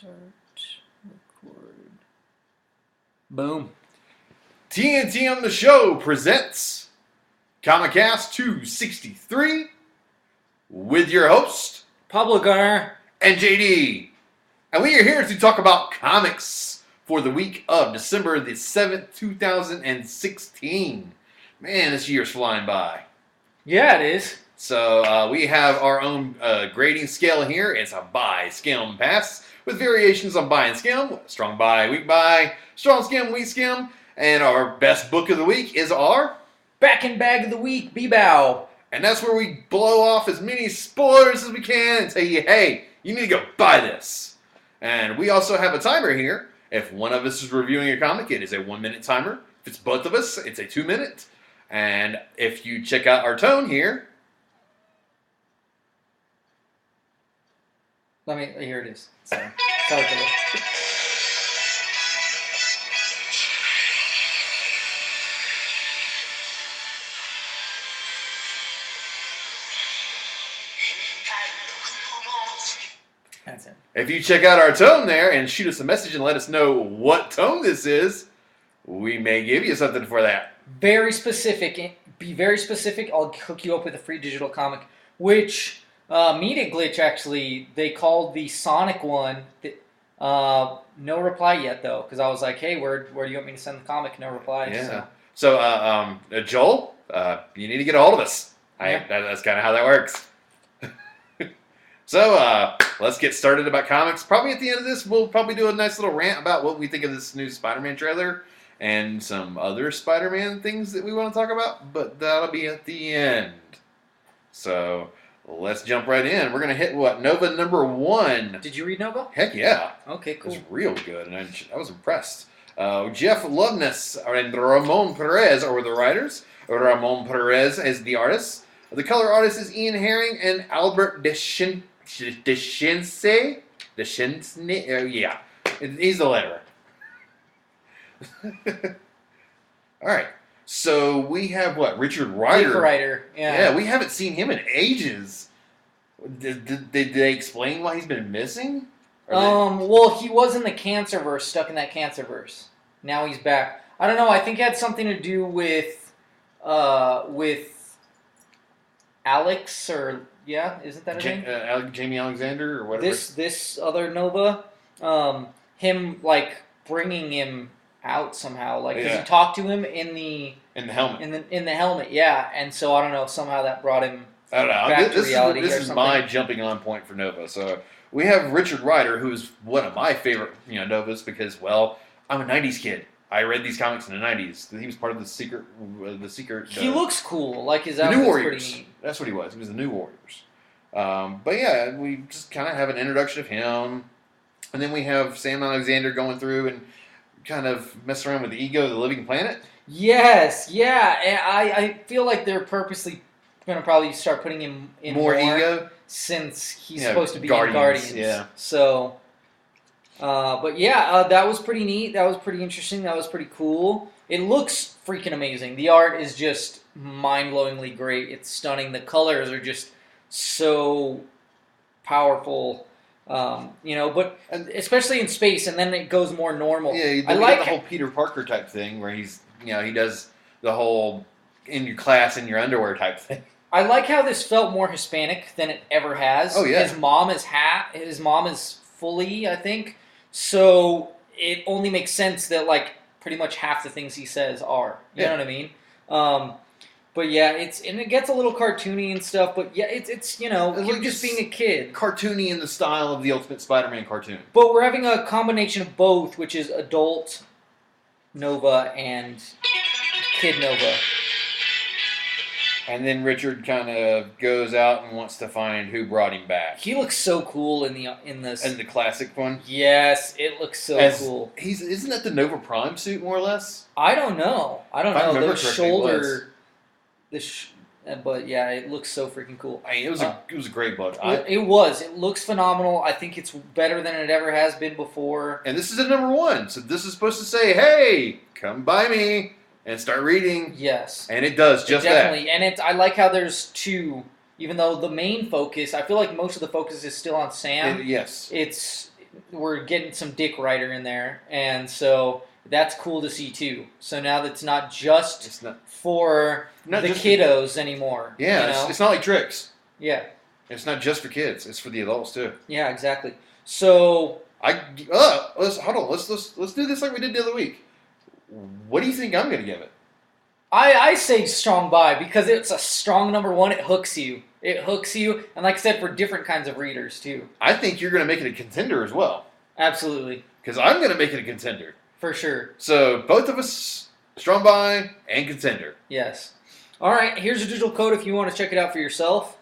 Start. Record. Boom. TNTM the show presents Comicast 263 with your host Pablo Gar. and JD. And we are here to talk about comics for the week of December the 7th, 2016. Man, this year's flying by. Yeah, it is. So we have our own grading scale here. It's a buy, skim, pass with variations on buy and skim. Strong buy, weak buy, strong skim, weak skim. And our best book of the week is our Back in Bag of the Week, B-Bow. And that's where we blow off as many spoilers as we can and tell you, hey, you need to go buy this. And we also have a timer here. If one of us is reviewing a comic, it is a 1-minute timer. If it's both of us, it's a 2-minute. And if you check out our tone here, Here it is. Sorry for that. That's it. if you check out our tone there and shoot us a message and let us know what tone this is, we may give you something for that. Very specific. Be very specific. I'll hook you up with a free digital comic, which Media Glitch actually, they called the Sonic one. No reply yet though, because I was like, hey, where do you want me to send the comic? No reply. Yeah. So Joel, you need to get a hold of us. That's kind of how that works. So let's get started about comics. Probably at the end of this, we'll probably do a nice little rant about what we think of this new Spider-Man trailer and some other Spider-Man things that we want to talk about, but that'll be at the end. So let's jump right in. We're going to hit Nova number 1. Did you read Nova? Heck yeah. Okay, cool. It was real good, and I was impressed. Jeff Loveness and Ramon Perez are the writers. Ramon Perez is the artist. The color artist is Ian Herring and Albert Deschense. Yeah, he's the letterer. All right. So we have Richard Rider. Rider. Yeah, we haven't seen him in ages. Did they explain why he's been missing? Well, he was in the Cancerverse, stuck in that Cancerverse. Now he's back. I don't know. I think it had something to do with Alex, or isn't that his name? Jamie Alexander or whatever. This other Nova, him bringing him out somehow, because he talked to him in the helmet. In the helmet, yeah. And so I don't know, somehow that brought him I don't know. back to reality. This is my jumping on point for Nova. So we have Richard Rider, who is one of my favorite Novas because I'm a '90s kid. I read these comics in the '90s. He was part of the secret. He looks cool. His the outfit's New Warriors. pretty neat. That's what he was. He was the New Warriors. But yeah, we just kind of have an introduction of him, and then we have Sam Alexander going through and kind of messing around with the ego of the living planet. Yes, yeah. And I feel like they're purposely going to probably start putting him in more ego, since he's supposed to be Guardians, in Guardians. Yeah. So, but yeah, that was pretty neat. That was pretty interesting. That was pretty cool. It looks freaking amazing. The art is just mind-blowingly great. It's stunning. The colors are just so powerful. But especially in space, and then it goes more normal. Yeah, I like the whole Peter Parker type thing where he's, he does the whole in your class in your underwear type thing. I like how this felt more Hispanic than it ever has. Oh yeah, his mom is fully, I think, so it only makes sense that pretty much half the things he says are. You know what I mean? But yeah, it gets a little cartoony and stuff. But yeah, it's him just being a kid. Cartoony in the style of the Ultimate Spider-Man cartoon. But we're having a combination of both, which is adult Nova and kid Nova. And then Richard kind of goes out and wants to find who brought him back. He looks so cool in this. And the classic one. Yes, it looks so cool. Isn't that the Nova Prime suit more or less? I don't know. The shoulder. But yeah, it looks so freaking cool. It was a great book. It was. It looks phenomenal. I think it's better than it ever has been before. And this is a number 1, so this is supposed to say, "Hey, come by me and start reading." Yes, and it does just definitely. And I like how there's 2. Even though the main focus, I feel like most of the focus is still on Sam. Yes, it's we're getting some Dick Ryder in there, and so that's cool to see too. So now that's not just It's not for not the just kiddos anymore. yeah. You know? It's not like tricks. Yeah. It's not just for kids. It's for the adults too. Yeah, exactly. So Let's hold on. Let's do this like we did the other week. What do you think I'm gonna give it? I say strong buy because it's a strong number one. It hooks you. It hooks you, and like I said, for different kinds of readers too. I think you're gonna make it a contender as well. Absolutely, Because I'm gonna make it a contender. for sure. So both of us, strong buy and contender. Yes. All right. Here's a digital code if you want to check it out for yourself.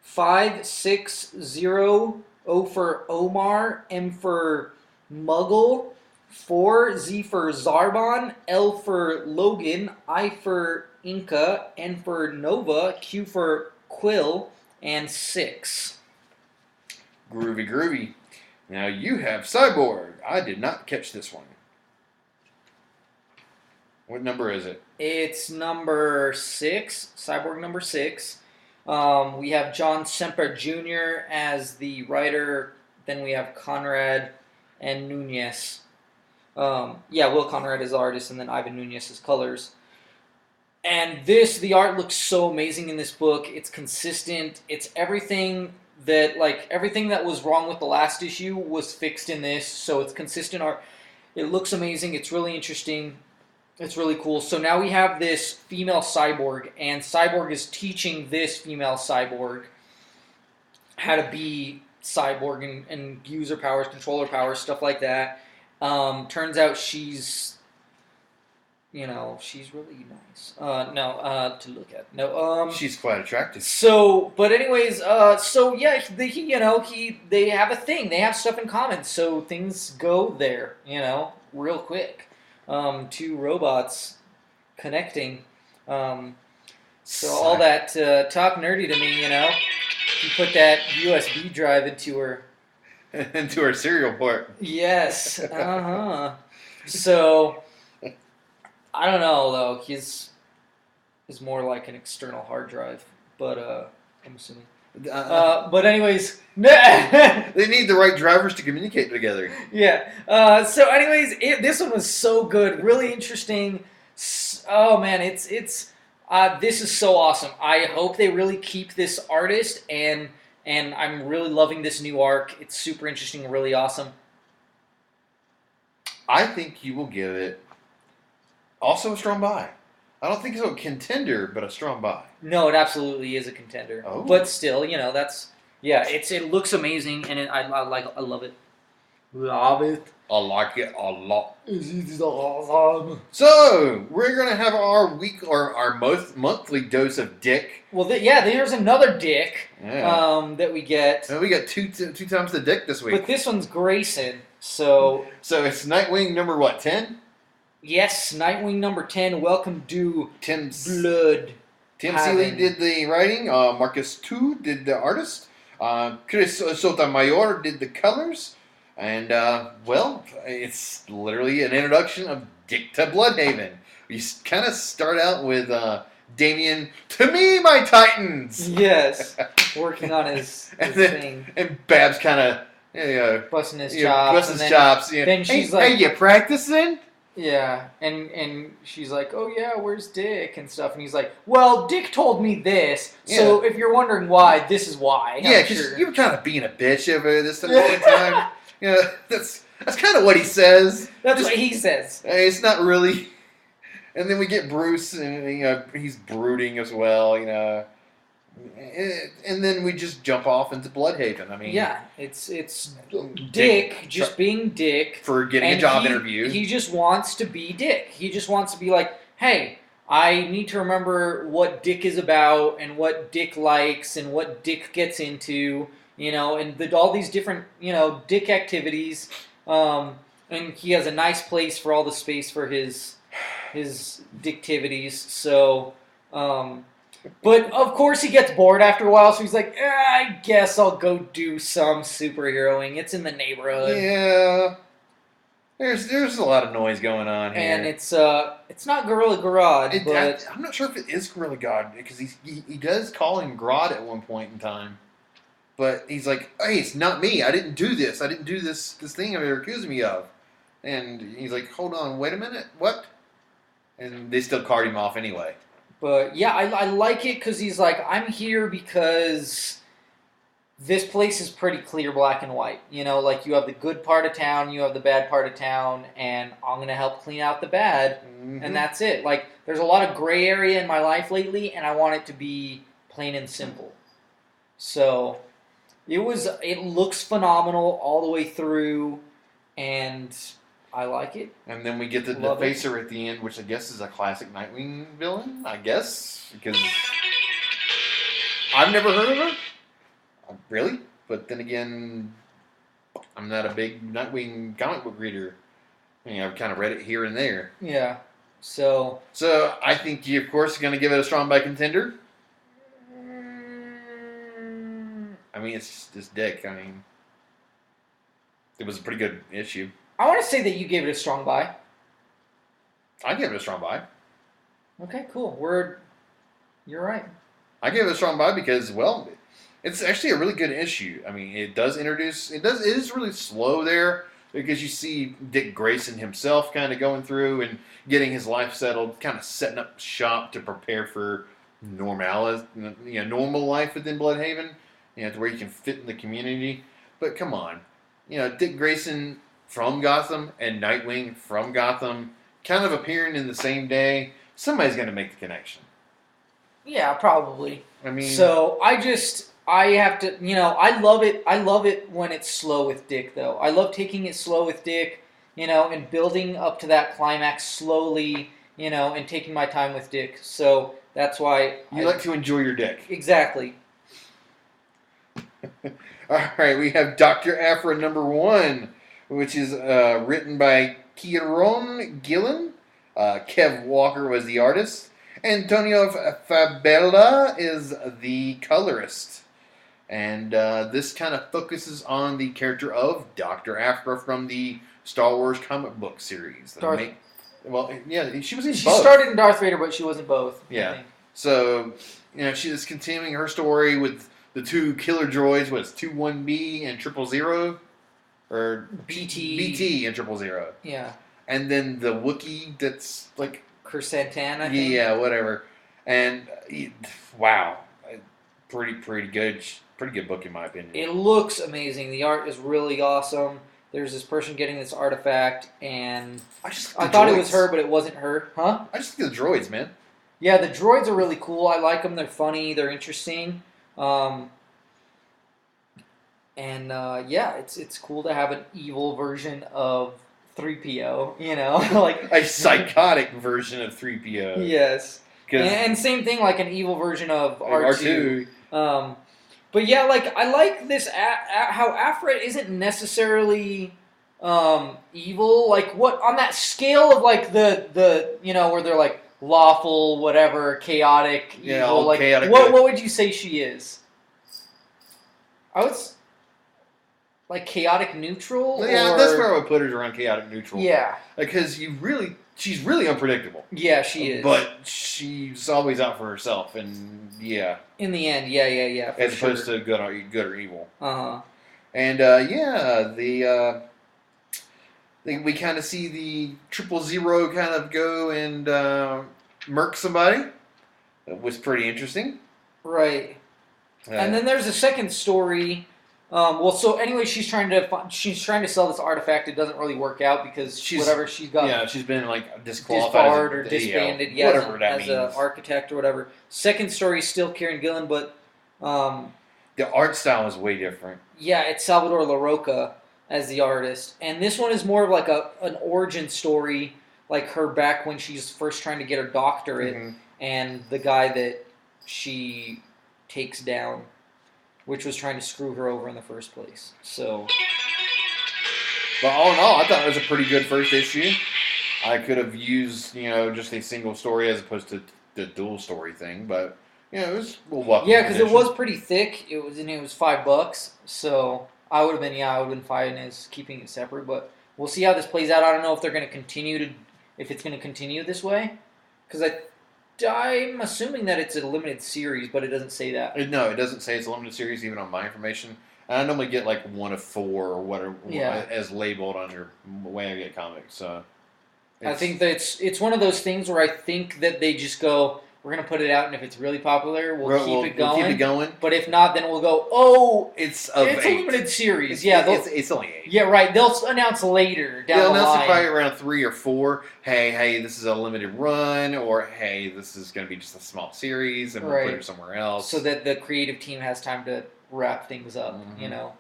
560 O for Omar, M for Muggle, 4 Z for Zarbon, L for Logan, I for Inca, N for Nova, Q for Quill, and 6. Groovy, groovy. Now you have Cyborg. I did not catch this one. What number is it? It's number 6, Cyborg number 6. We have John Semper Jr. as the writer. Then we have Conrad and Nunez. Will Conrad is artist, and then Ivan Nunez is colors. And the art looks so amazing in this book. It's consistent. It's everything that was wrong with the last issue was fixed in this. So it's consistent art. It looks amazing. It's really interesting. It's really cool. So now we have this female cyborg, and Cyborg is teaching this female cyborg how to be cyborg and use her powers, control her powers, stuff like that. Turns out she's really nice. To look at. No, She's quite attractive. So, but anyways, they have a thing. They have stuff in common. So things go there, real quick. Two robots connecting. So all that talk nerdy to me, you put that USB drive into her. Into her serial port. Yes. So I don't know though. He's more like an external hard drive, but I'm assuming. But anyways, they need the right drivers to communicate together. Yeah. So anyways, this one was so good, really interesting. Oh man, it's this is so awesome. I hope they really keep this artist, and I'm really loving this new arc. It's super interesting and really awesome. I think you will give it also a strong buy. I don't think it's a contender, but a strong buy. No, it absolutely is a contender. Oh. But still, it looks amazing, and I love it. Love it. I like it a lot. It's awesome. So we're gonna have our monthly dose of Dick. Well, there's another Dick that we get. And we got two times the Dick this week. But this one's Grayson. So it's Nightwing number what, 10? Yes, Nightwing number 10. Welcome to Tim Blood. Tim Seeley did the writing. Marcus Tu did the artist. Chris Sotomayor did the colors. And, it's literally an introduction of Dick to Bloodhaven. We kind of start out with Damien, to me, my Titans! Yes, working on his thing. And Babs kind of busting his chops. Then she's like, hey, you practicing? Yeah, and she's like, oh yeah, where's Dick and stuff, and he's like, well, Dick told me this, so if you're wondering why, this is why. Yeah, because you were kind of being a bitch over this time. That's kind of what he says. That's what he says. It's not really. And then we get Bruce, and he's brooding as well, And then we just jump off into Bloodhaven. I mean, yeah, it's Dick just being Dick for getting a job interview. He just wants to be Dick. He just wants to be like, hey, I need to remember what Dick is about and what Dick likes and what Dick gets into, and all these different, Dick activities. And he has a nice place for all the space for his Dicktivities. So. But of course he gets bored after a while, so he's like, I guess I'll go do some superheroing. It's in the neighborhood. Yeah. There's a lot of noise going on here. And it's not Gorilla Grodd, but I'm not sure if it is Gorilla God, because he does call him Grodd at one point in time. But he's like, hey, it's not me. I didn't do this. I didn't do this thing they're accusing me of. And he's like, hold on, wait a minute, what? And they still card him off anyway. But yeah, I like it because he's like, I'm here because this place is pretty clear, black and white. You know, like you have the good part of town, you have the bad part of town, and I'm gonna help clean out the bad, and that's it. Like, there's a lot of gray area in my life lately, and I want it to be plain and simple. So it looks phenomenal all the way through, and I like it. And then we get the Defacer at the end, which I guess is a classic Nightwing villain, I guess, because I've never heard of her. Really? But then again, I'm not a big Nightwing comic book reader. I mean, I've kind of read it here and there. Yeah. So I think you, of course, are going to give it a strong buy contender. I mean, it's just Dick. I mean, it was a pretty good issue. I want to say that you gave it a strong buy. I gave it a strong buy. Okay, cool. You're right. I gave it a strong buy because, well, it's actually a really good issue. I mean, it is really slow there because you see Dick Grayson himself kind of going through and getting his life settled, kind of setting up shop to prepare for normal life within Bloodhaven, to where you can fit in the community. But come on, Dick Grayson from Gotham and Nightwing from Gotham kind of appearing in the same day. Somebody's going to make the connection. Yeah, probably. I mean, so I have to, I love it. I love it when it's slow with Dick, though. I love taking it slow with Dick, and building up to that climax slowly, and taking my time with Dick. So that's why you like to enjoy your Dick. Exactly. All right, we have Dr. Aphra #1, which is written by Kieron Gillen. Kev Walker was the artist. Antonio Fabella is the colorist. And this kind of focuses on the character of Dr. Aphra from the Star Wars comic book series. She was in both. She started in Darth Vader, but she wasn't both. Yeah. So, she is continuing her story with the two killer droids. What's 21B and 000? Or BT and 000. Yeah. And then the Wookiee that's like Chrysantan, I think. Yeah, whatever. And wow, pretty good. Pretty good book in my opinion. It looks amazing. The art is really awesome. There's this person getting this artifact, and I thought it was her, but it wasn't her. Huh? I just think the droids, man. Yeah, the droids are really cool. I like them. They're funny. They're interesting. It's cool to have an evil version of 3PO, like a psychotic version of 3PO. Yes. And same thing, like an evil version of R2. But yeah, like I like this how Aphra isn't necessarily evil. Like what on that scale of like the where they're like lawful, whatever, chaotic, evil. Like chaotic what would you say she is? I would. Like chaotic neutral? Yeah, that's where I would put her, around chaotic neutral. Yeah. Because she's really unpredictable. Yeah, she is. But she's always out for herself, and yeah. In the end, yeah. As opposed to good or evil. Uh-huh. And we kind of see the 000 kind of go and murk somebody. It was pretty interesting. Right. And then there's a second story. She's trying to sell this artifact. It doesn't really work out because she's got. Yeah, she's been like disqualified or disbanded. Whatever that means. As an architect or whatever. Second story is still Kieron Gillen, but the art style is way different. Yeah, it's Salvador LaRocca as the artist, and this one is more of like an origin story, like her back when she's first trying to get her doctorate, and the guy that she takes down, which was trying to screw her over in the first place. So, but all in all, I thought it was a pretty good first issue. I could have used, just a single story as opposed to the dual story thing, but it was welcome. Yeah, because it was pretty thick. It was $5, so I would have been fine as keeping it separate. But we'll see how this plays out. I don't know if they're going to continue if it's going to continue this way, because I'm assuming that it's a limited series, but it doesn't say that. No, it doesn't say it's a limited series even on my information. And I normally get like 1 of 4 or whatever as labeled on your way I get comics. So I think that it's one of those things where I think that they just go, we're going to put it out, and if it's really popular, we'll keep it going. We'll keep it going. But if not, then we'll go, oh, it's a limited series. It's only 8. Yeah, right. They'll announce later down the line. They'll announce it probably around 3 or 4. Hey, this is a limited run, or hey, this is going to be just a small series, and we'll put it somewhere else. So that the creative team has time to wrap things up, you know.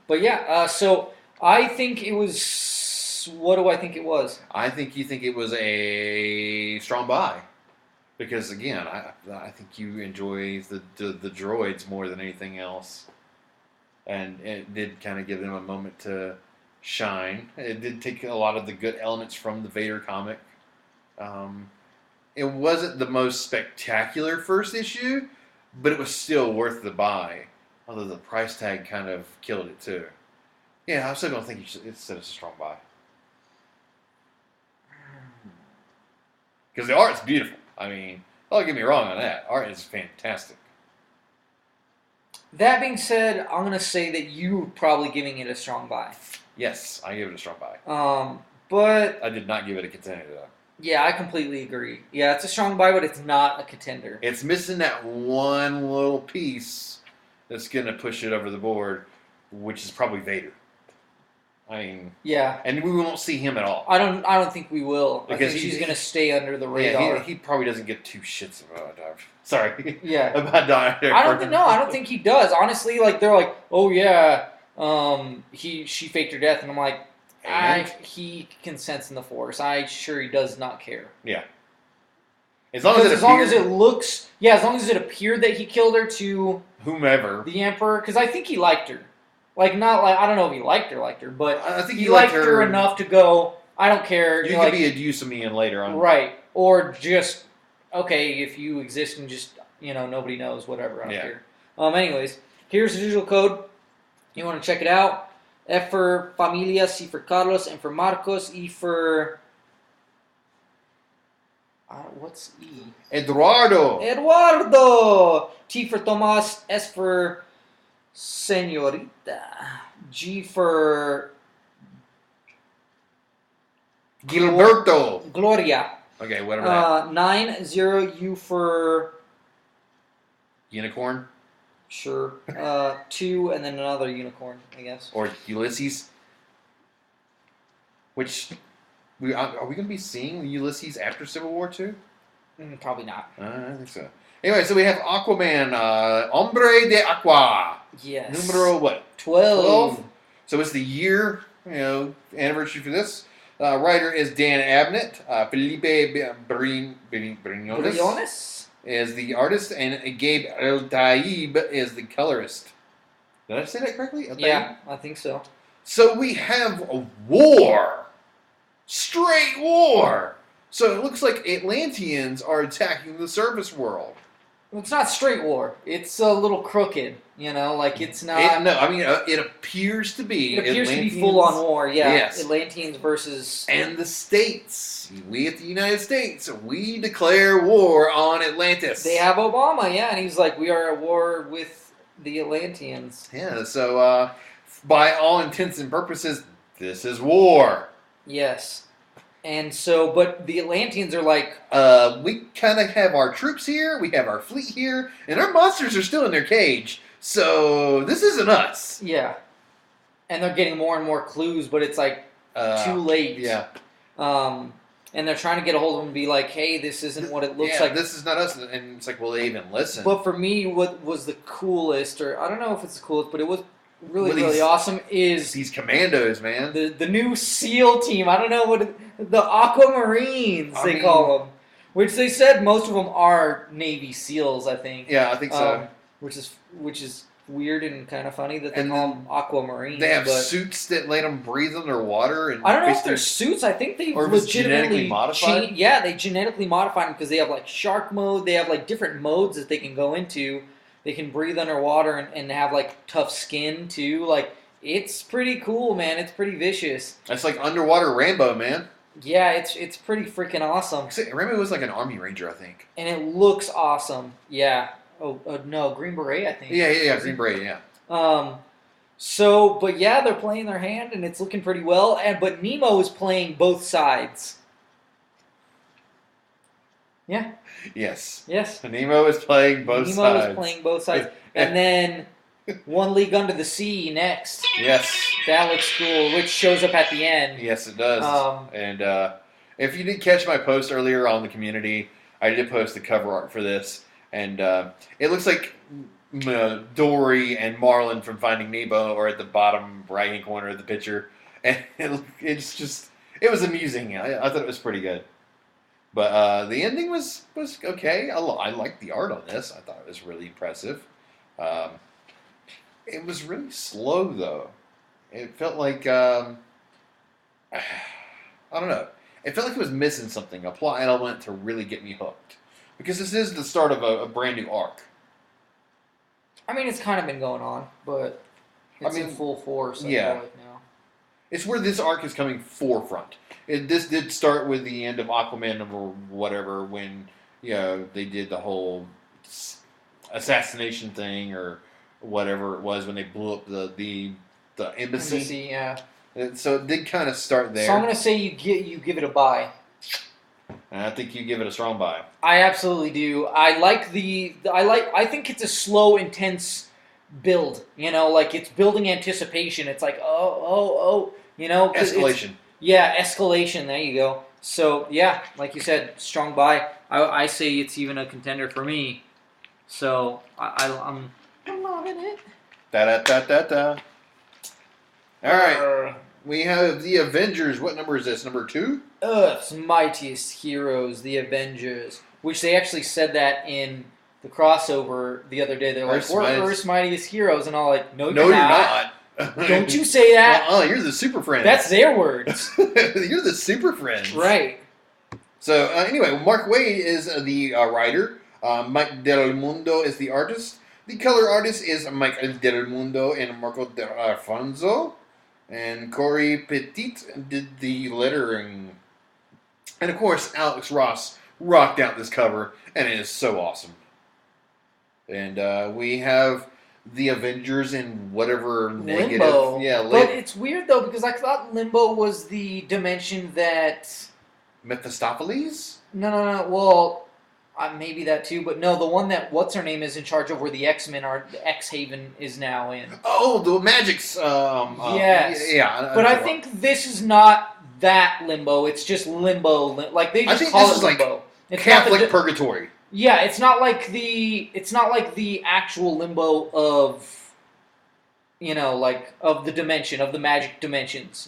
But yeah, so I think it was. What do I think it was? I think you think it was a strong buy, because again, I think you enjoy the droids more than anything else, and it did kind of give them a moment to shine. It did take a lot of the good elements from the Vader comic. It wasn't the most spectacular first issue, but it was still worth the buy. Although the price tag kind of killed it too. Yeah, I still don't think it's a strong buy. Because the art's beautiful. I mean, don't get me wrong on that. Art is fantastic. That being said, I'm going to say that you're probably giving it a strong buy. Yes, I give it a strong buy. But I did not give it a contender, though. Yeah, I completely agree. Yeah, it's a strong buy, but it's not a contender. It's missing that one little piece that's going to push it over the board, which is probably Vader. I mean, yeah, and we won't see him at all. I don't think we will. Because he's going to stay under the radar. Yeah, he probably doesn't give 2 shits about Dr. Sorry. Yeah. About Dr. I don't think he does. Honestly, like they're like, "Oh yeah, she faked her death." And I'm like, he can sense in the Force. I'm sure he does not care. Yeah. As long as it appeared that he killed her to whomever, the Emperor, because I think he liked her. I don't know if he liked her, but I think he liked her enough to go, I don't care. You can be a use of me later on. Right. Or just, okay, if you exist and just, nobody knows, whatever, I don't care. Anyways, here's the digital code. You want to check it out. F for Familia, C for Carlos, M for Marcos, E for... what's E? Eduardo! T for Tomas, S for... Señorita. G for Gilberto. Gloria. Okay, whatever. 90 U for unicorn. Sure. 2 and then another unicorn, I guess. Or Ulysses. Which are we going to be seeing Ulysses after Civil War 2? Probably not. I think so. Anyway, so we have Aquaman, Hombre de Aqua. Yes. Numero what? 12. So it's the year, anniversary for this. Writer is Dan Abnett. Felipe Briones is the artist, and Gabe El-Taib is the colorist. Did I say that correctly? Yeah, I think so. So we have a war. Straight war. So it looks like Atlanteans are attacking the surface world. Well, it's not straight war. It's a little crooked, it's not... it appears to be. It appears to be full-on war, yeah. Yes. Atlanteans versus... And the states. We at the United States, we declare war on Atlantis. They have Obama, yeah, and he's like, we are at war with the Atlanteans. Yeah, so by all intents and purposes, this is war. Yes. And so, but the Atlanteans are like... we kind of have our troops here, we have our fleet here, and our monsters are still in their cage, so this isn't us. Yeah. And they're getting more and more clues, but it's like too late. Yeah. And they're trying to get a hold of them and be like, hey, this isn't what it looks like. This is not us. And it's like, will they even listen? But for me, what was the coolest, or I don't know if it's the coolest, but it was really awesome, is these commandos, man. The new SEAL team. I don't know the Aquamarines they call them, which they said most of them are Navy SEALs. I think. Yeah, I think so. Which is weird and kind of funny that they call them Aquamarines. They have suits that let them breathe underwater. And I don't know if they're suits. I think they genetically modified. They genetically modified them because they have like shark mode. They have like different modes that they can go into. They can breathe underwater and have, like, tough skin, too. Like, it's pretty cool, man. It's pretty vicious. It's like underwater Rambo, man. Yeah, it's pretty freaking awesome, Remy was like an army ranger, I think. and it looks awesome. Yeah. Oh no, Green Beret, I think. Yeah. Green Beret, yeah. But yeah, they're playing their hand, and it's looking pretty well. But Nemo is playing both sides. Yeah. Yes. Yes. Nemo is playing both sides. Nemo is playing both sides, and then One League Under the Sea next. Yes. That looks cool, which shows up at the end. Yes, it does. And if you didn't catch my post earlier on the community, I did post the cover art for this, and it looks like Dory and Marlin from Finding Nemo are at the bottom right-hand corner of the picture, and it was amusing. I thought it was pretty good. But the ending was okay. I liked the art on this. I thought it was really impressive. It was really slow, though. It felt like, I don't know. It felt like it was missing something, a plot element to really get me hooked. Because this is the start of a brand new arc. I mean, it's kind of been going on, but it's in full force. I feel like now. It's where this arc is coming forefront. This did start with the end of Aquaman or whatever, when they did the whole assassination thing or whatever it was when they blew up the embassy. Yeah. So it did kind of start there. So I'm gonna say you give it a buy. And I think you give it a strong buy. I absolutely do. I think it's a slow, intense build. Like it's building anticipation. It's like oh. Escalation. Escalation. There you go. So yeah, like you said, strong buy. I say it's even a contender for me. So I'm loving it. Da. All right, we have the Avengers. What number is this? Number 2? Earth's mightiest heroes, the Avengers. Which they actually said that in the crossover the other day. They're like, we're Earth's mightiest heroes, and all like, no, you're not. Don't you say that. You're the Super Friends. That's their words. You're the Super Friends. Right. So, anyway, Mark Waid is the writer. Mike Del Mundo is the artist. The color artist is Mike Del Mundo and Marco D'Alfonso. And Corey Petit did the lettering. And, of course, Alex Ross rocked out this cover, and it is so awesome. And we have the Avengers in whatever negative... Limbo. Yeah, but it's weird, though, because I thought Limbo was the dimension that... Mephistopheles? No. Well, maybe that too, but no, the one that what's-her-name is in charge of where the X-Men are, the X-Haven is now in. Oh, the Magic's... yes. Yeah. But I think this is not that Limbo, it's just Limbo. Like, they just call it Limbo. It's Catholic purgatory. Yeah, it's not like the actual Limbo of, of the dimension, of the magic dimensions,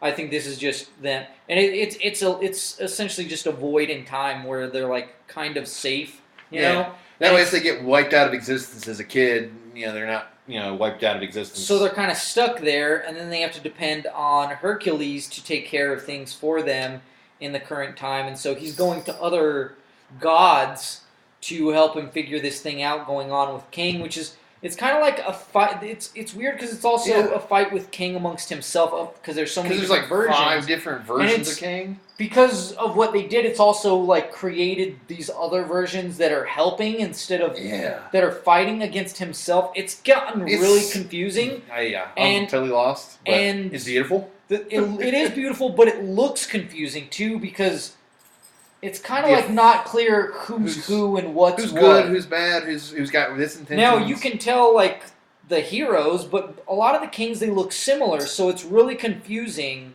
I think this is just them, and it's essentially just a void in time where they're like kind of safe, you know. That way, if they get wiped out of existence as a kid, they're not wiped out of existence. So they're kind of stuck there, and then they have to depend on Hercules to take care of things for them in the current time, and so he's going to other gods to help him figure this thing out going on with King, which is. It's kind of like a fight. It's weird because it's also a fight with King amongst himself because there's so many different versions. 5 different versions of King. Because of what they did, it's also like created these other versions that are helping instead of that are fighting against himself. It's gotten really confusing. I'm totally lost. But and it's beautiful. It is beautiful, but it looks confusing too because. It's kind of like not clear who's who and what's who's what. good, who's bad, who's got this intention. Now you can tell like the heroes, but a lot of the kings they look similar, so it's really confusing.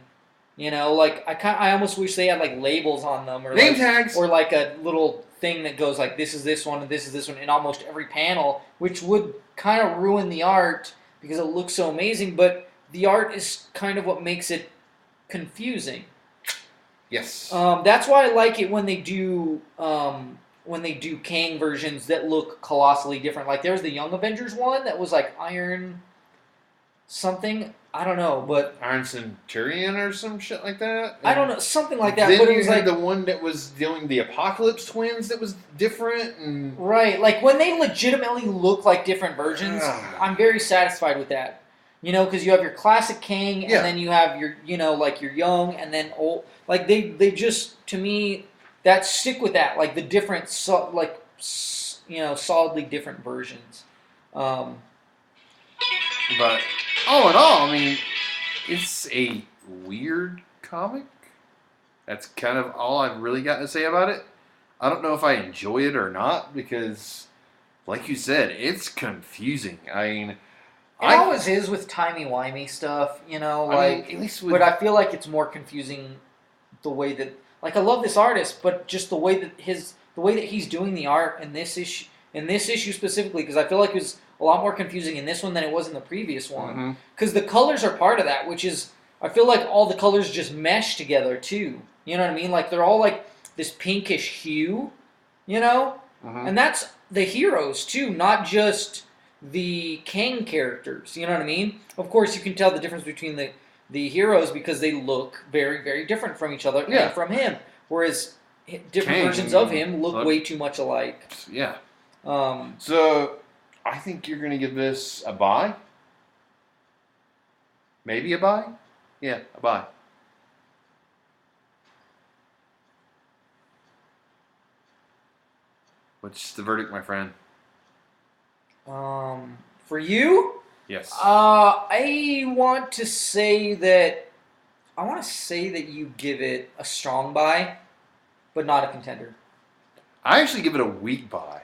Like I almost wish they had like labels on them or name tags or like a little thing that goes like this is this one and this is this one in almost every panel, which would kind of ruin the art because it looks so amazing. But the art is kind of what makes it confusing. Yes. That's why I like it when they do Kang versions that look colossally different. Like there's the Young Avengers one that was like Iron something. I don't know, but Iron Centurion or some shit like that. I don't know, something like that. Then but it you was had like the one that was doing the Apocalypse twins that was different. And... Right, like when they legitimately look like different versions, I'm very satisfied with that. You know, because you have your classic Kang, and Yeah. then you have your, you know, like your young, and then old. Like they just, to me, that stick with that, like the different, you know, solidly different versions. Um, But all in all, I mean, it's a weird comic. That's kind of all I've really got to say about it. I don't know if I enjoy it or not because, like you said, it's confusing. I mean, it always is with timey-wimey stuff, you know, like, at least with but I feel like it's more confusing the way that, like, I love this artist, but just the way that he's doing the art in this issue specifically, because I feel like it was a lot more confusing in this one than it was in the previous one, because the colors are part of that, which is, I feel like all the colors just mesh together too. You know what I mean? Like they're all like this pinkish hue, you know, and that's the heroes too, not just the Kang characters. You know what I mean? Of course, you can tell the difference between the heroes because they look very, very different from each other and from him. Whereas different versions of him look way too much alike. Yeah. So I think you're going to give this a buy. Maybe a buy? Yeah, a buy. What's the verdict, my friend? For you, Yes. I want to say that you give it a strong buy, but not a contender. I actually give it a weak buy.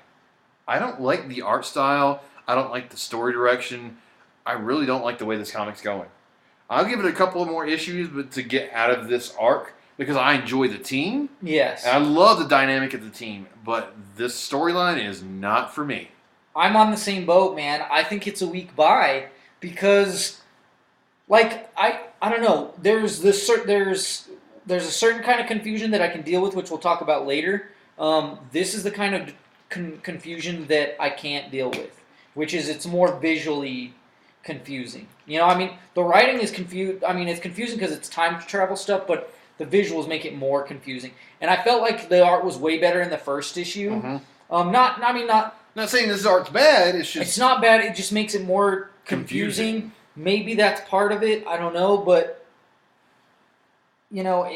I don't like the art style. I don't like the story direction. I really don't like the way this comic's going. I'll give it a couple of more issues, but to get out of this arc because I enjoy the team. Yes. And I love the dynamic of the team, but this storyline is not for me. I'm on the same boat, man. I think it's a weak buy because, like, I don't know. There's a certain kind of confusion that I can deal with, which we'll talk about later. This is the kind of confusion that I can't deal with, which is it's more visually confusing. You know, I mean, the writing is confused. I mean, it's confusing because it's time travel stuff, but the visuals make it more confusing. And I felt like the art was way better in the first issue. Not saying this art's bad. It's not bad. It just makes it more confusing. Maybe that's part of it. I don't know, but you know,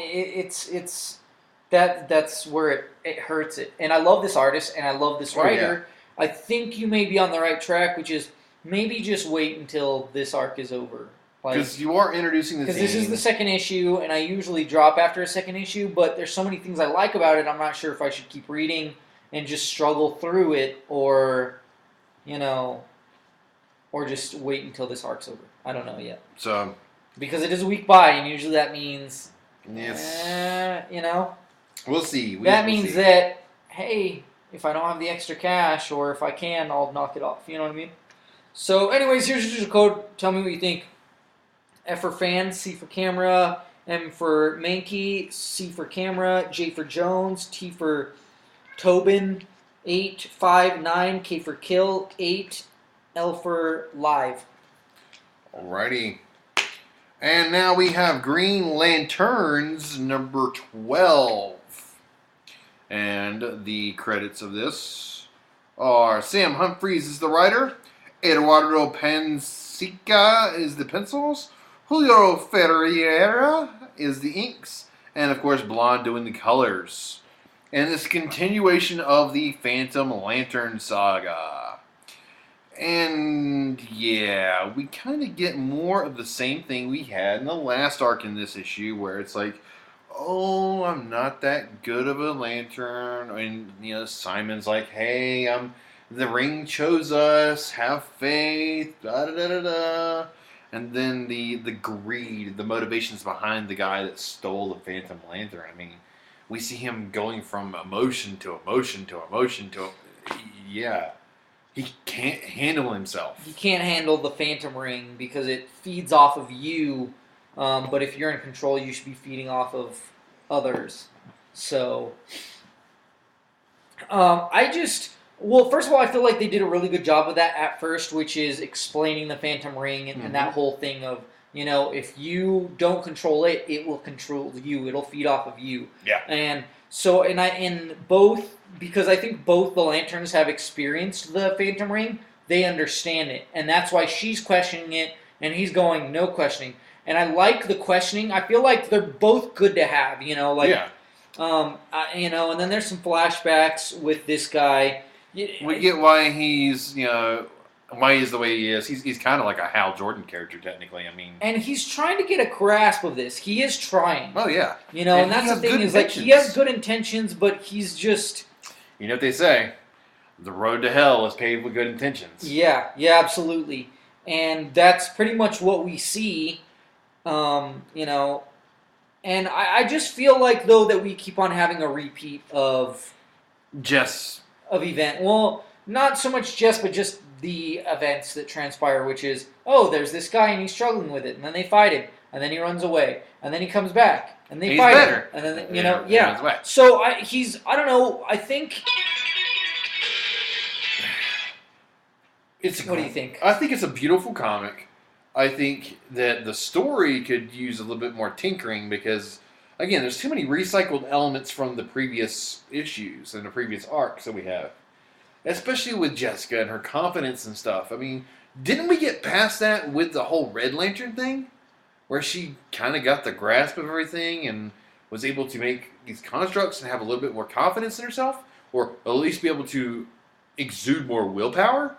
that's where it hurts it. And I love this artist and I love this writer. Yeah. I think you may be on the right track, which is maybe just wait until this arc is over. Because you are introducing the team. Because this is the second issue, and I usually drop after a second issue, but there's so many things I like about it, I'm not sure if I should keep reading and just struggle through it, or, you know, or just wait until this arc's over. I don't know yet. So, because it is a week by, and usually that means, yes, you know, we'll see. That means that, hey, if I don't have the extra cash, or if I can, I'll knock it off. You know what I mean? So, anyways, here's your code. Tell me what you think. F for fans, C for camera, M for Mankey, C for camera, J for Jones, T for Tobin, 8, 5, 9, K for kill, 8, L for live. Alrighty. And now we have Green Lanterns number 12. And the credits of this are Sam Humphries is the writer, Eduardo Pansica is the pencils, Julio Ferreira is the inks, and of course Blonde doing the colors. And this continuation of the Phantom Lantern saga. And yeah, we kind of get more of the same thing we had in the last arc in this issue, where it's like, oh, I'm not that good of a lantern. And, you know, Simon's like, hey, the ring chose us, have faith, da-da-da-da-da. And then the greed, the motivations behind the guy that stole the Phantom Lantern. I mean, we see him going from emotion to emotion to emotion to... Yeah. He can't handle himself. He can't handle the Phantom Ring because it feeds off of you. But if you're in control, you should be feeding off of others. So, well, first of all, I feel like they did a really good job of that at first, which is explaining the Phantom Ring and that whole thing of, you know, if you don't control it, it will control you. It'll feed off of you. Yeah. And so, because I think both the Lanterns have experienced the Phantom Ring, they understand it. And that's why she's questioning it, And he's going, no questioning. And I like the questioning. I feel like they're both good to have, Yeah. And then there's some flashbacks with this guy. We get why he's, why he's the way he is. He's kind of like a Hal Jordan character, technically. I mean, and he's trying to get a grasp of this. He is trying. oh yeah, and that's the thing is like he has good intentions, but he's just. You know what they say? The road to hell is paved with good intentions. Yeah, absolutely, and that's pretty much what we see. And I just feel like though that we keep on having a repeat of event. Well, not so much but just the events that transpire, which is, there's this guy and he's struggling with it, and then they fight him, and then he runs away, and then he comes back, and they fight him, and then So I don't know. I think. What do you think? I think it's a beautiful comic. I think that the story could use a little bit more tinkering because, again, there's too many recycled elements from the previous issues and the previous arcs that we have. Especially with Jessica and her confidence and stuff. I mean, didn't we get past that with the whole Red Lantern thing? Where she kind of got the grasp of everything and was able to make these constructs and have a little bit more confidence in herself? Or at least be able to exude more willpower?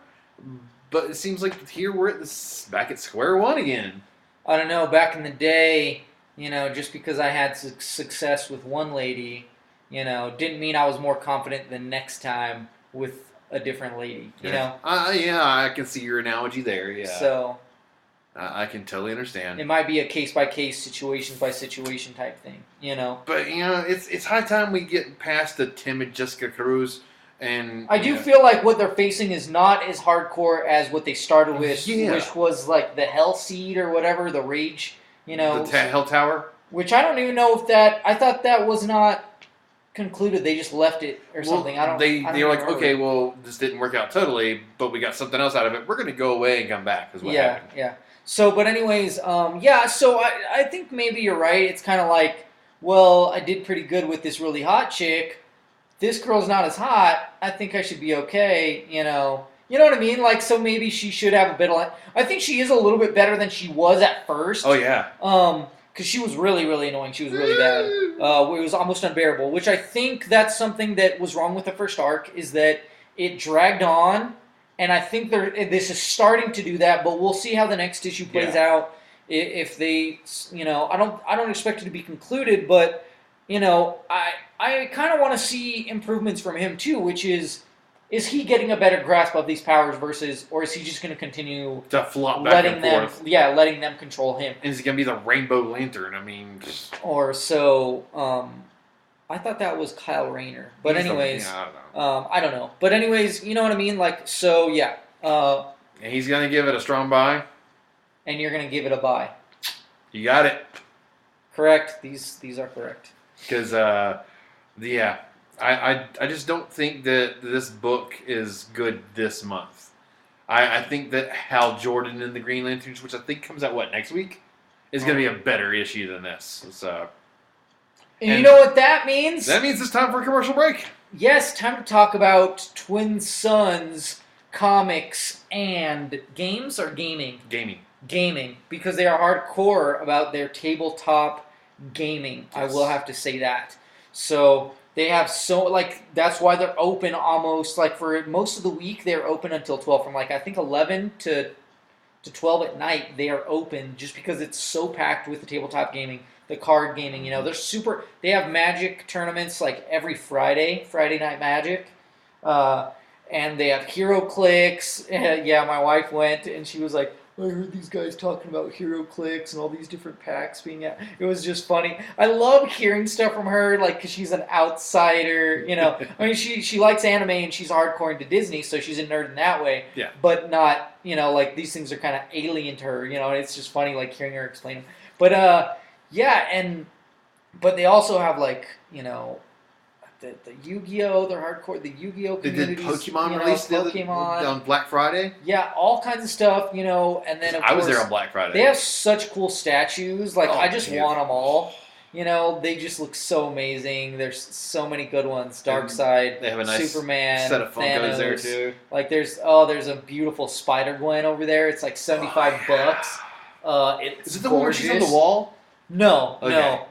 But it seems like here we're back at square one again. I don't know. Back in the day, just because I had success with one lady, didn't mean I was more confident the next time with a different lady. I can see your analogy there. Yeah. So I can totally understand. It might be a case by case, situation by situation type thing. But it's high time we get past the timid Jessica Cruz. And I do feel like what they're facing is not as hardcore as what they started with, which was like the Hell Seed or whatever, the Rage, The Hell Tower? Which I don't even know if I thought that was not concluded. They just left it or something. They were like, okay, well, this didn't work out totally, but we got something else out of it. We're going to go away and come back is what happened. Yeah. So, but anyways, so I think maybe you're right. It's kind of like, well, I did pretty good with this really hot chick. This girl's not as hot, I think I should be okay, You know what I mean? Like, so maybe she should have a bit of... I think she is a little bit better than she was at first. Oh, yeah. Because she was really, really annoying. She was really bad. It was almost unbearable, which I think that's something that was wrong with the first arc, is that it dragged on, and I think this is starting to do that, but we'll see how the next issue plays out. If they, I don't expect it to be concluded, but... I kind of want to see improvements from him too, which is he getting a better grasp of these powers or is he just going to continue to flop back and forth? Letting them control him. And is he going to be the Rainbow Lantern? I mean, or so. I thought that was Kyle Rayner, but anyways, I don't know. I don't know, but anyways, you know what I mean. Like, so yeah. And he's going to give it a strong buy, and you're going to give it a buy. You got it. Correct. These are correct. Because, I just don't think that this book is good this month. I think that Hal Jordan and the Green Lanterns, which I think comes out, next week? Is going to be a better issue than this. So, and you know what that means? That means it's time for a commercial break. Yes, time to talk about Twin Suns comics and games or gaming? Gaming, because they are hardcore about their tabletop gaming. Yes. I will have to say that. So they have that's why they're open almost for most of the week. They're open until 12 from I think 11 to 12 at night. They are open just because it's so packed with the tabletop gaming, the card gaming. They have Magic tournaments every Friday Night Magic, and they have Hero Clicks. My wife went and she was like, I heard these guys talking about Hero Clicks and all these different packs being out. It was just funny. I love hearing stuff from her, because she's an outsider, I mean, she likes anime and she's hardcore into Disney, so she's a nerd in that way. Yeah. But not, these things are kind of alien to her, and it's just funny, hearing her explain them. But, but they also have, the Yu-Gi-Oh! They're hardcore. The Yu-Gi-Oh! They did Pokemon release on Black Friday. Yeah, all kinds of stuff, and then of course, I was there on Black Friday. They have such cool statues. I just want them all. They just look so amazing. There's so many good ones. Darkseid, they have a nice Superman, set of Funkos Thanos. there too. There's a beautiful Spider-Gwen over there. It's $75. It's Is it the one where she's on the gorgeous. wall? No, Okay. no.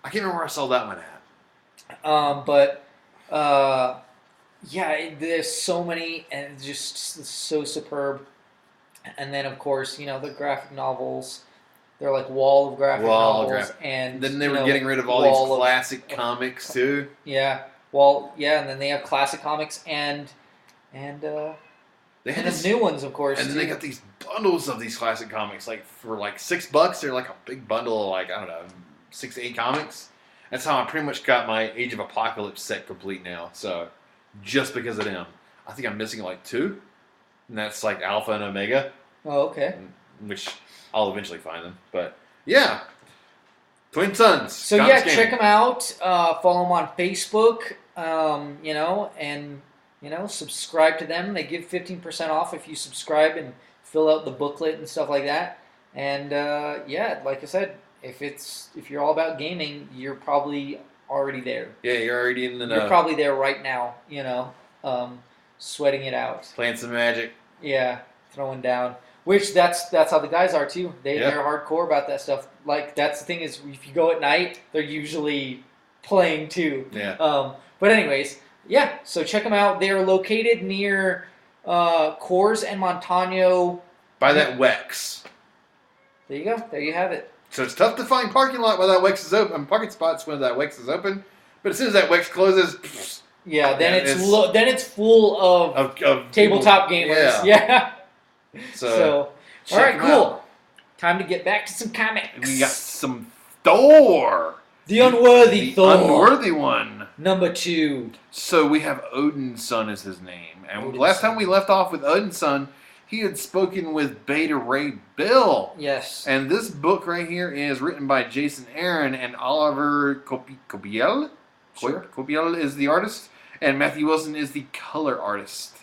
I can't remember where I saw that one at. But yeah, there's so many, and it's just so superb. And then, of course, the graphic novels. They're like wall of graphic novels, and then they were getting rid of all these classic comics too. Yeah, well, yeah, and then they have classic comics and They had the new ones, of course. and then they got these bundles of these classic comics, like for like $6. They're like a big bundle of like, I don't know, 6 to 8 comics. That's how I pretty much got my Age of Apocalypse set complete now. So just because of them, I think I'm missing like 2, and that's like Alpha and Omega. Oh, okay. Which I'll eventually find them, but yeah, Twin Suns. So yeah, check them out. Follow them on Facebook. And subscribe to them. They give 15% off if you subscribe and fill out the booklet and stuff like that. And yeah, like I said, if you're all about gaming, you're probably already there. Yeah, you're already in the know. You're probably there right now. Sweating it out. Playing some Magic. Yeah, throwing down. Which that's how the guys are too. They're hardcore about that stuff. Like that's the thing is if you go at night, they're usually playing too. Yeah. But anyways, yeah. So check them out. They are located near Coors and Montano. By that Wex. There you go. There you have it. So it's tough to find parking lot when that Wex is open. Parking spots when that Wex is open. But as soon as that Wex closes, yeah, then it's full of tabletop people, gamers. Yeah. So all right, cool. Time to get back to some comics. We got some Thor. The Unworthy Thor. Unworthy one. Number 2. So we have Odin's son is his name. And Odin's last son. time we left off with Odin's son, he had spoken with Beta Ray Bill. Yes. And this book right here is written by Jason Aaron and Oliver Copiel. Sure. Copiel is the artist. And Matthew Wilson is the color artist.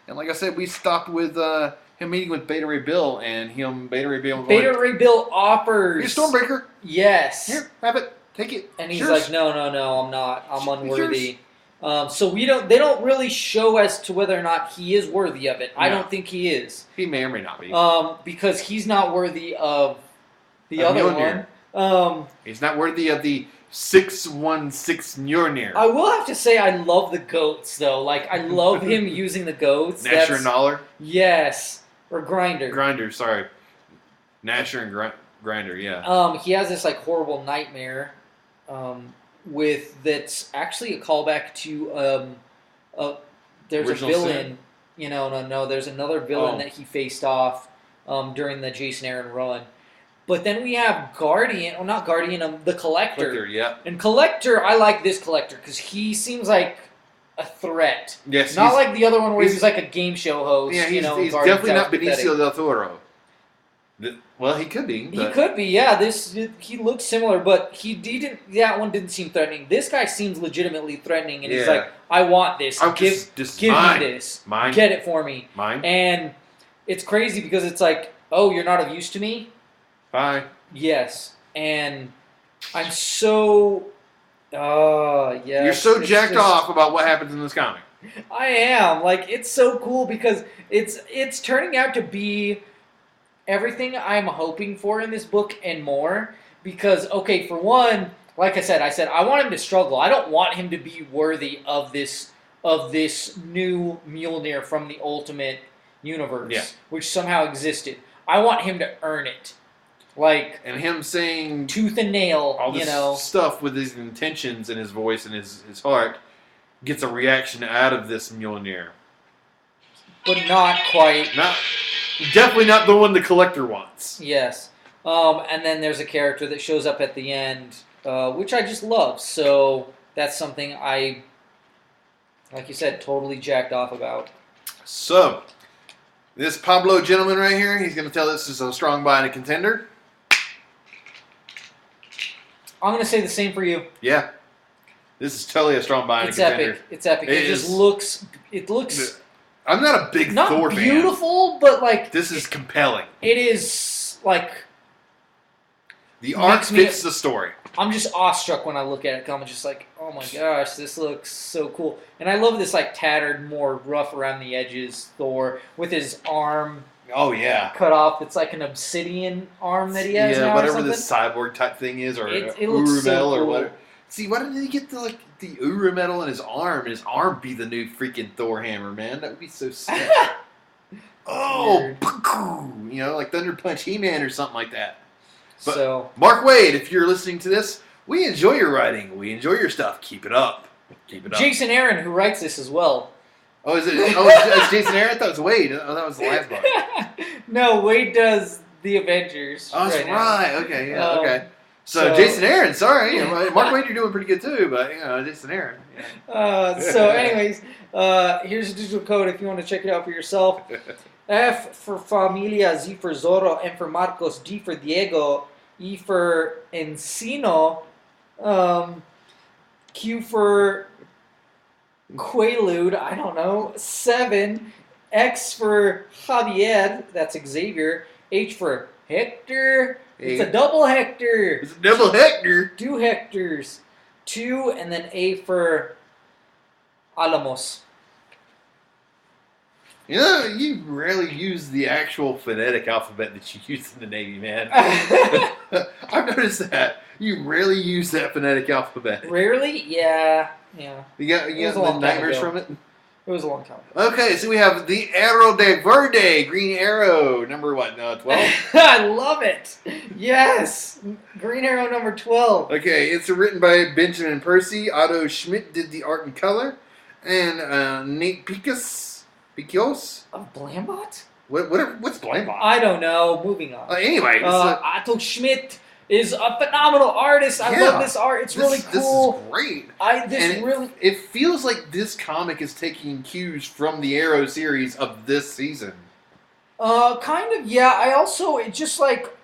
And like I said, we stopped with him meeting with Beta Ray Bill, and Beta Ray Bill was Beta Ray Bill offers. "Here's Stormbreaker. Yes. Here, have it. Take it." And he's Yours. like, no, I'm not. I'm unworthy. So they don't really show as to whether or not he is worthy of it. No. I don't think he is. He may or may not be. Because he's not worthy of the other one. He's not worthy of the 616 Mjolnir. I will have to say I love the goats though. Like I love him using the goats. Nasher and Noller? Yes. Or Grinder. Grinder, sorry. Nasher and Grinder, yeah. He has this like horrible nightmare that's actually a callback to there's Original a villain. Sin? No, there's another villain that he faced off during the Jason Aaron run. But then we have not Guardian, the Collector. Yeah. And Collector, I like this Collector because he seems like a threat. Yes. Not like the other one where he's like a game show host. Yeah, he's Guardian's definitely not pathetic. Benicio del Toro. Well, he could be. He could be, yeah. He looks similar, but he didn't. That one didn't seem threatening. This guy seems legitimately threatening, and he's like, "I want this. Give me this. Mine. Get it for me." Mine. And it's crazy because it's like, "Oh, you're not of use to me." Bye. Yes, and I'm so. Yeah. You're so jacked off about what happens in this comic. I am. Like, it's so cool because it's turning out to be everything I'm hoping for in this book and more. Because, okay, for one, like I said, I want him to struggle. I don't want him to be worthy of this new Mjolnir from the Ultimate Universe, which somehow existed. I want him to earn it. Like, and him saying tooth and nail, all this stuff with his intentions and his voice and his heart gets a reaction out of this Mjolnir. But not quite. Definitely not the one the Collector wants. Yes. And then there's a character that shows up at the end, which I just love. So that's something I, like you said, totally jacked off about. So, this Pablo gentleman right here, he's going to tell us this is a strong buy and a contender. I'm going to say the same for you. Yeah. This is totally a strong buy and a contender. It's epic. It just looks... It looks... I'm not a big Thor fan. Not beautiful, but like... This is compelling. It is, like... The art fits the story. I'm just awestruck when I look at it. I'm just like, oh my gosh, this looks so cool. And I love this like tattered, more rough around the edges Thor with his arm Oh yeah. cut off. It's like an obsidian arm that he has now, whatever or the something. cyborg type thing is, or It looks Uru so metal, or cool. whatever. See, why didn't he get the Uru metal in his arm, and his arm be the new freaking Thor hammer, man? That would be so sick. Oh, you know, like Thunder Punch He-Man or something like that. But So Mark Wade, if you're listening to this, we enjoy your writing. We enjoy your stuff. Keep it up. Keep it up. Jason Aaron, who writes this as well. Oh, is it? Oh, it's Jason Aaron. I thought it was Wade. Oh, that was the last book. No, Wade does the Avengers. Oh, that's right. Okay, yeah, okay. So Jason Aaron, sorry, you know, Mark Wade, you're doing pretty good too, but you know, Jason Aaron. Yeah. So, anyways, here's a digital code if you want to check it out for yourself. F for Familia, Z for Zorro, M for Marcos, D for Diego, E for Encino, Q for Quaalude, I don't know, 7, X for Javier, that's Xavier, H for Hector, it's a double Hector. It's a double Hector. 2 Hectors, 2, and then A for Alamos. You know, you rarely use the actual phonetic alphabet that you use in the Navy, man. I've noticed that. You rarely use that phonetic alphabet. Rarely? Yeah. You got the nightmares from it? It was a long time ago. Okay, so we have the Arrow de Verde, Green Arrow, number what, 12? I love it! Yes! Green Arrow number 12. Okay, it's written by Benjamin Percy. Otto Schmidt did the art and color. And Nate Picos? Of Blambot? What's Blambot? I don't know. Moving on. Anyway. Otto Schmidt is a phenomenal artist. I love this art. It's really cool. This is great. It feels like this comic is taking cues from the Arrow series of this season. Kind of, yeah. I also, it just like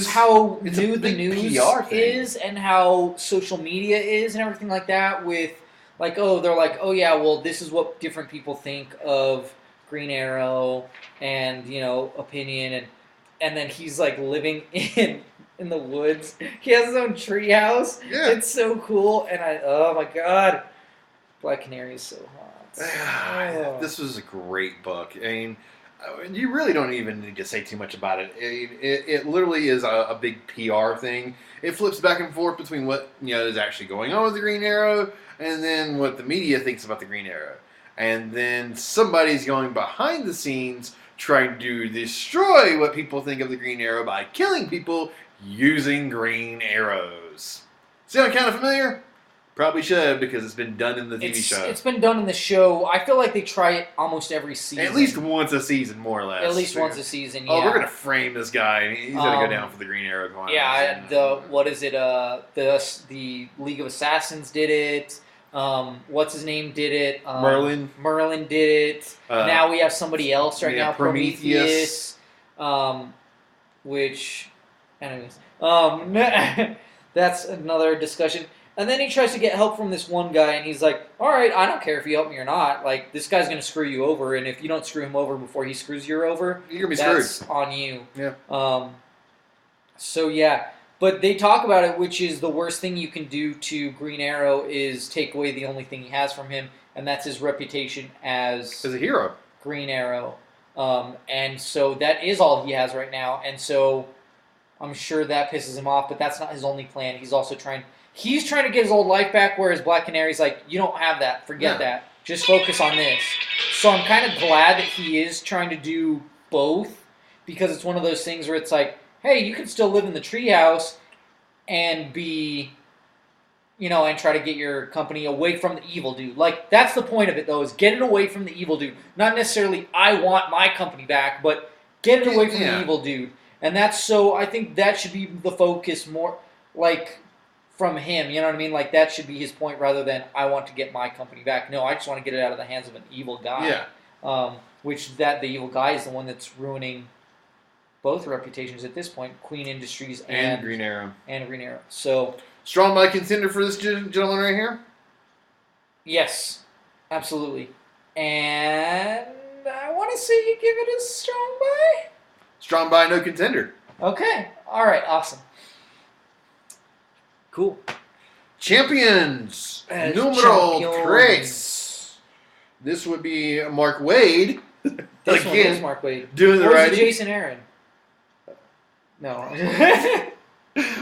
how new the news is and how social media is and everything like that with like, they're like, oh yeah, well, this is what different people think of Green Arrow and, you know, opinion and then he's like living in the woods. He has his own treehouse. Yeah. It's so cool and oh my god. Black Canary is so hot. This was a great book. I mean, you really don't even need to say too much about it. It literally is a big PR thing. It flips back and forth between what is actually going on with the Green Arrow and then what the media thinks about the Green Arrow. And then somebody's going behind the scenes trying to destroy what people think of the Green Arrow by killing people using green arrows. Sound kind of familiar? Probably should, because it's been done in the TV show. It's been done in the show. I feel like they try it almost every season. At least once a season, more or less. At least once a season, yeah. Oh, we're going to frame this guy. He's going to go down for the Green Arrow Clan. Yeah, what is it? The League of Assassins did it. What's his name did it? Merlin. Merlin did it. Now we have somebody else right now, Prometheus. Which, anyways, that's another discussion. And then he tries to get help from this one guy, and he's like, all right, I don't care if you help me or not. Like, this guy's going to screw you over, and if you don't screw him over before he screws you over, you're going to be screwed. That's on you. Yeah. So, yeah. But they talk about it, which is the worst thing you can do to Green Arrow is take away the only thing he has from him, and that's his reputation as a hero. Green Arrow. And so that is all he has right now, and so I'm sure that pisses him off, but that's not his only plan. He's also trying to get his old life back, whereas Black Canary's like, you don't have that. Forget that. Just focus on this. So I'm kind of glad that he is trying to do both, because it's one of those things where it's like, hey, you can still live in the treehouse and be, and try to get your company away from the evil dude. Like, that's the point of it, though, is get it away from the evil dude. Not necessarily, I want my company back, but get it away from the evil dude. And I think that should be the focus more, like, from him, you know what I mean? Like, that should be his point rather than, I want to get my company back. No, I just want to get it out of the hands of an evil guy. Yeah. The evil guy is the one that's ruining both reputations at this point, Queen Industries and Green Arrow. So, strong by contender for this gentleman right here? Yes, absolutely. And I want to say you give it a strong buy. Strong buy, no contender. Okay. All right. Awesome. Cool. Champions. Numero 3. This would be Mark Wade. This one Again, is Mark Waid. doing the Or is it writing. Jason Aaron? No.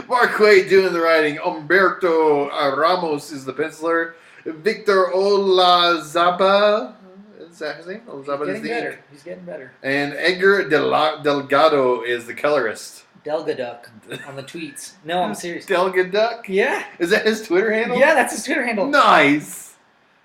Mark Waid doing the writing. Humberto Ramos is the penciler. Victor Olazaba, is that his name? He's Olazaba is getting the better. ink. He's getting better. And Edgar Delgado is the colorist. Delgaduck on the tweets. No, I'm serious. Delgaduck? Yeah. Is that his Twitter handle? Yeah, that's his Twitter handle. Nice.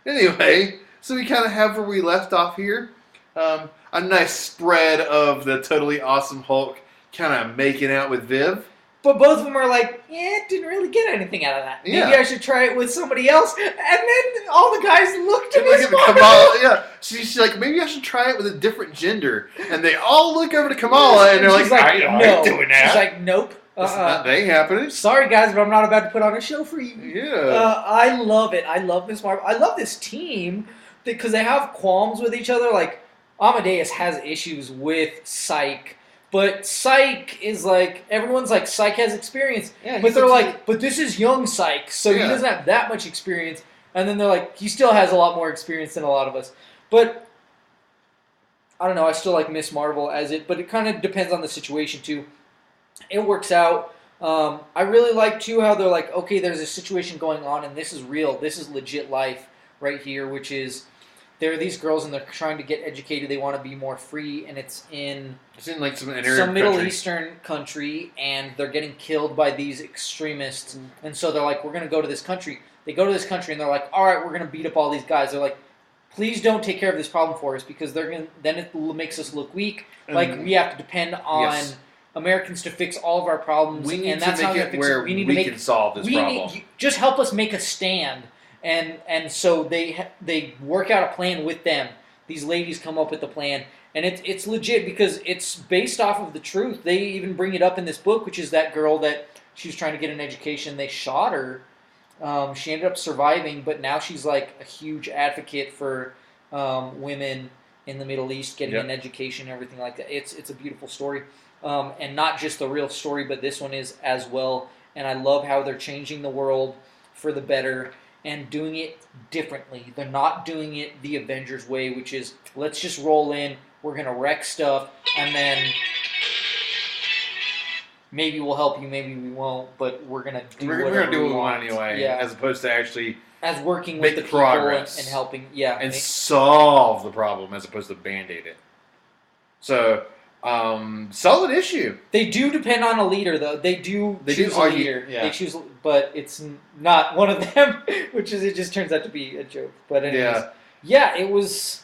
Anyway, so we kind of have where we left off here. A nice spread of the totally awesome Hulk kind of making out with Viv. But both of them are like, yeah, didn't really get anything out of that. Maybe Yeah. I should try it with somebody else. And then all the guys looked at Look Miss at the Marvel. Kamala. Yeah, she's like, maybe I should try it with a different gender. And they all look over to Kamala and they're She's like, I ain't doing that. She's like, nope. That ain't happening. Sorry, guys, but I'm not about to put on a show for you. Yeah. I love it. I love Miss Marvel. I love this team because they have qualms with each other. Like, Amadeus has issues with Psyche. But Psyche is like, everyone's like, Psyche has experience. Yeah, but they're like, but this is young Psyche, so he Yeah. doesn't have that much experience. And then they're like, he still has a lot more experience than a lot of us. But, I don't know, I still like Miss Marvel as it, but it kind of depends on the situation too. It works out. I really like too how they're like, okay, there's a situation going on and this is real. This is legit life right here, which is, there are these girls and they're trying to get educated. They want to be more free, and it's in like some Middle Eastern country, and they're getting killed by these extremists. And so they're like, we're going to go to this country. They go to this country, and they're like, all right, we're going to beat up all these guys. They're like, please don't take care of this problem for us, because then it makes us look weak. Like, we have to depend on Americans to fix all of our problems. We need and that's to how make it fix where we we can solve this problem. Just help us make a stand. And so they work out a plan with them. These ladies come up with the plan, and it's legit because it's based off of the truth. They even bring it up in this book, which is that girl that she was trying to get an education. They shot her. She ended up surviving, but now she's like a huge advocate for women in the Middle East getting an education and everything like that. It's a beautiful story, and not just the real story, but this one is as well. And I love how they're changing the world for the better and doing it differently. They're not doing it the Avengers way, which is, let's just roll in, we're going to wreck stuff, and then maybe we'll help you, maybe we won't, but we're going to do We're whatever going to do what we we want anyway, as opposed to actually as working make with the progress people and helping, and solve the problem as opposed to band-aid it. So, solid issue. They do depend on a leader, though. They choose a leader. Yeah. They choose, but it's not one of them, which is, it just turns out to be a joke. But anyways, it was...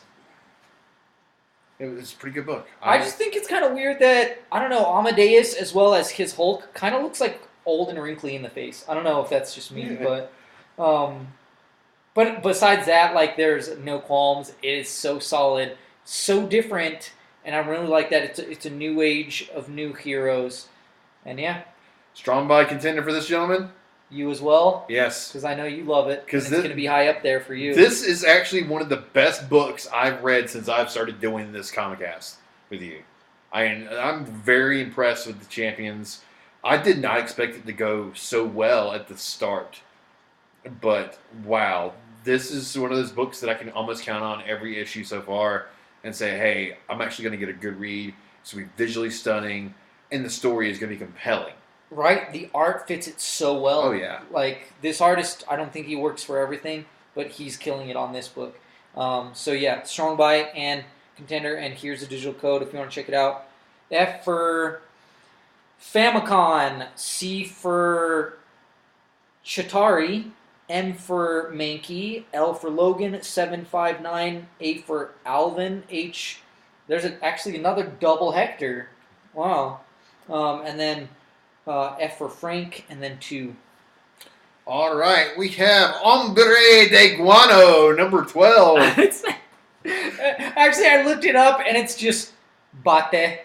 It was a pretty good book. I just think it's kind of weird that, I don't know, Amadeus, as well as his Hulk, kind of looks like old and wrinkly in the face. I don't know if that's just me, but besides that, like, there's no qualms. It is so solid, so different, and I really like that. It's a new age of new heroes, and strong buy contender for this gentleman. You as well? Yes. Because I know you love it. Because it's going to be high up there for you. This is actually one of the best books I've read since I've started doing this Comicast with you. I'm very impressed with the Champions. I did not expect it to go so well at the start. But, wow. This is one of those books that I can almost count on every issue so far and say, hey, I'm actually going to get a good read. It's going to be visually stunning, and the story is going to be compelling. Right? The art fits it so well. Oh, yeah. Like, this artist, I don't think he works for everything, but he's killing it on this book. Strong buy and contender, and here's the digital code if you want to check it out. F for Famicom, C for Chitari, M for Mankey, L for Logan, 759, A for Alvin, H. There's actually another double Hector. Wow. And then F for Frank, and then 2. All right, we have Hombre de Guano, number 12. Actually, I looked it up, and it's just Bate.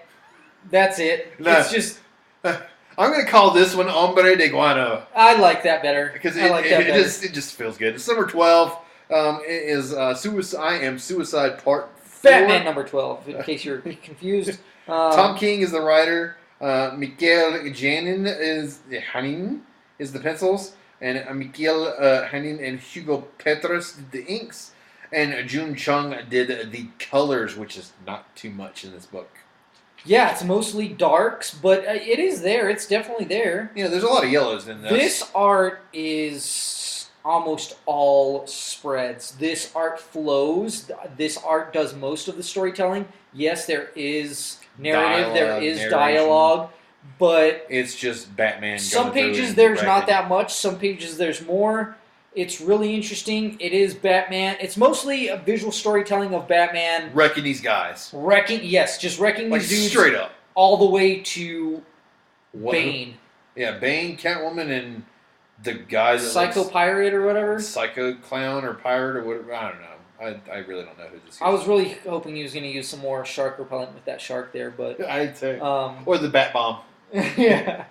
That's it. No. It's just... I'm going to call this one Hombre de Guano. I like that better. Because it just feels good. It's number 12. It is I Am Suicide Part 4. Batman number 12, in case you're confused. Tom King is the writer. Michael Janin is the pencils. And Michael Hanin and Hugo Petras did the inks. And Jun Chung did the colors, which is not too much in this book. Yeah, it's mostly darks, but it is there. It's definitely there. Yeah, there's a lot of yellows in this. This art is almost all spreads. This art flows. This art does most of the storytelling. Yes, there is narrative, there is narration. dialogue, but it's just Batman. Some pages there's not that much. Some pages there's more. It's really interesting. It is Batman. It's mostly a visual storytelling of Batman wrecking these guys. Just wrecking these dudes straight up, all the way to Bane. Yeah, Bane, Catwoman, and the guy that Psycho Pirate or whatever. Psycho Clown or Pirate or whatever. I don't know. I really don't know who this is. I was really hoping he was going to use some more shark repellent with that shark there, but I'd say or the Bat Bomb. Yeah.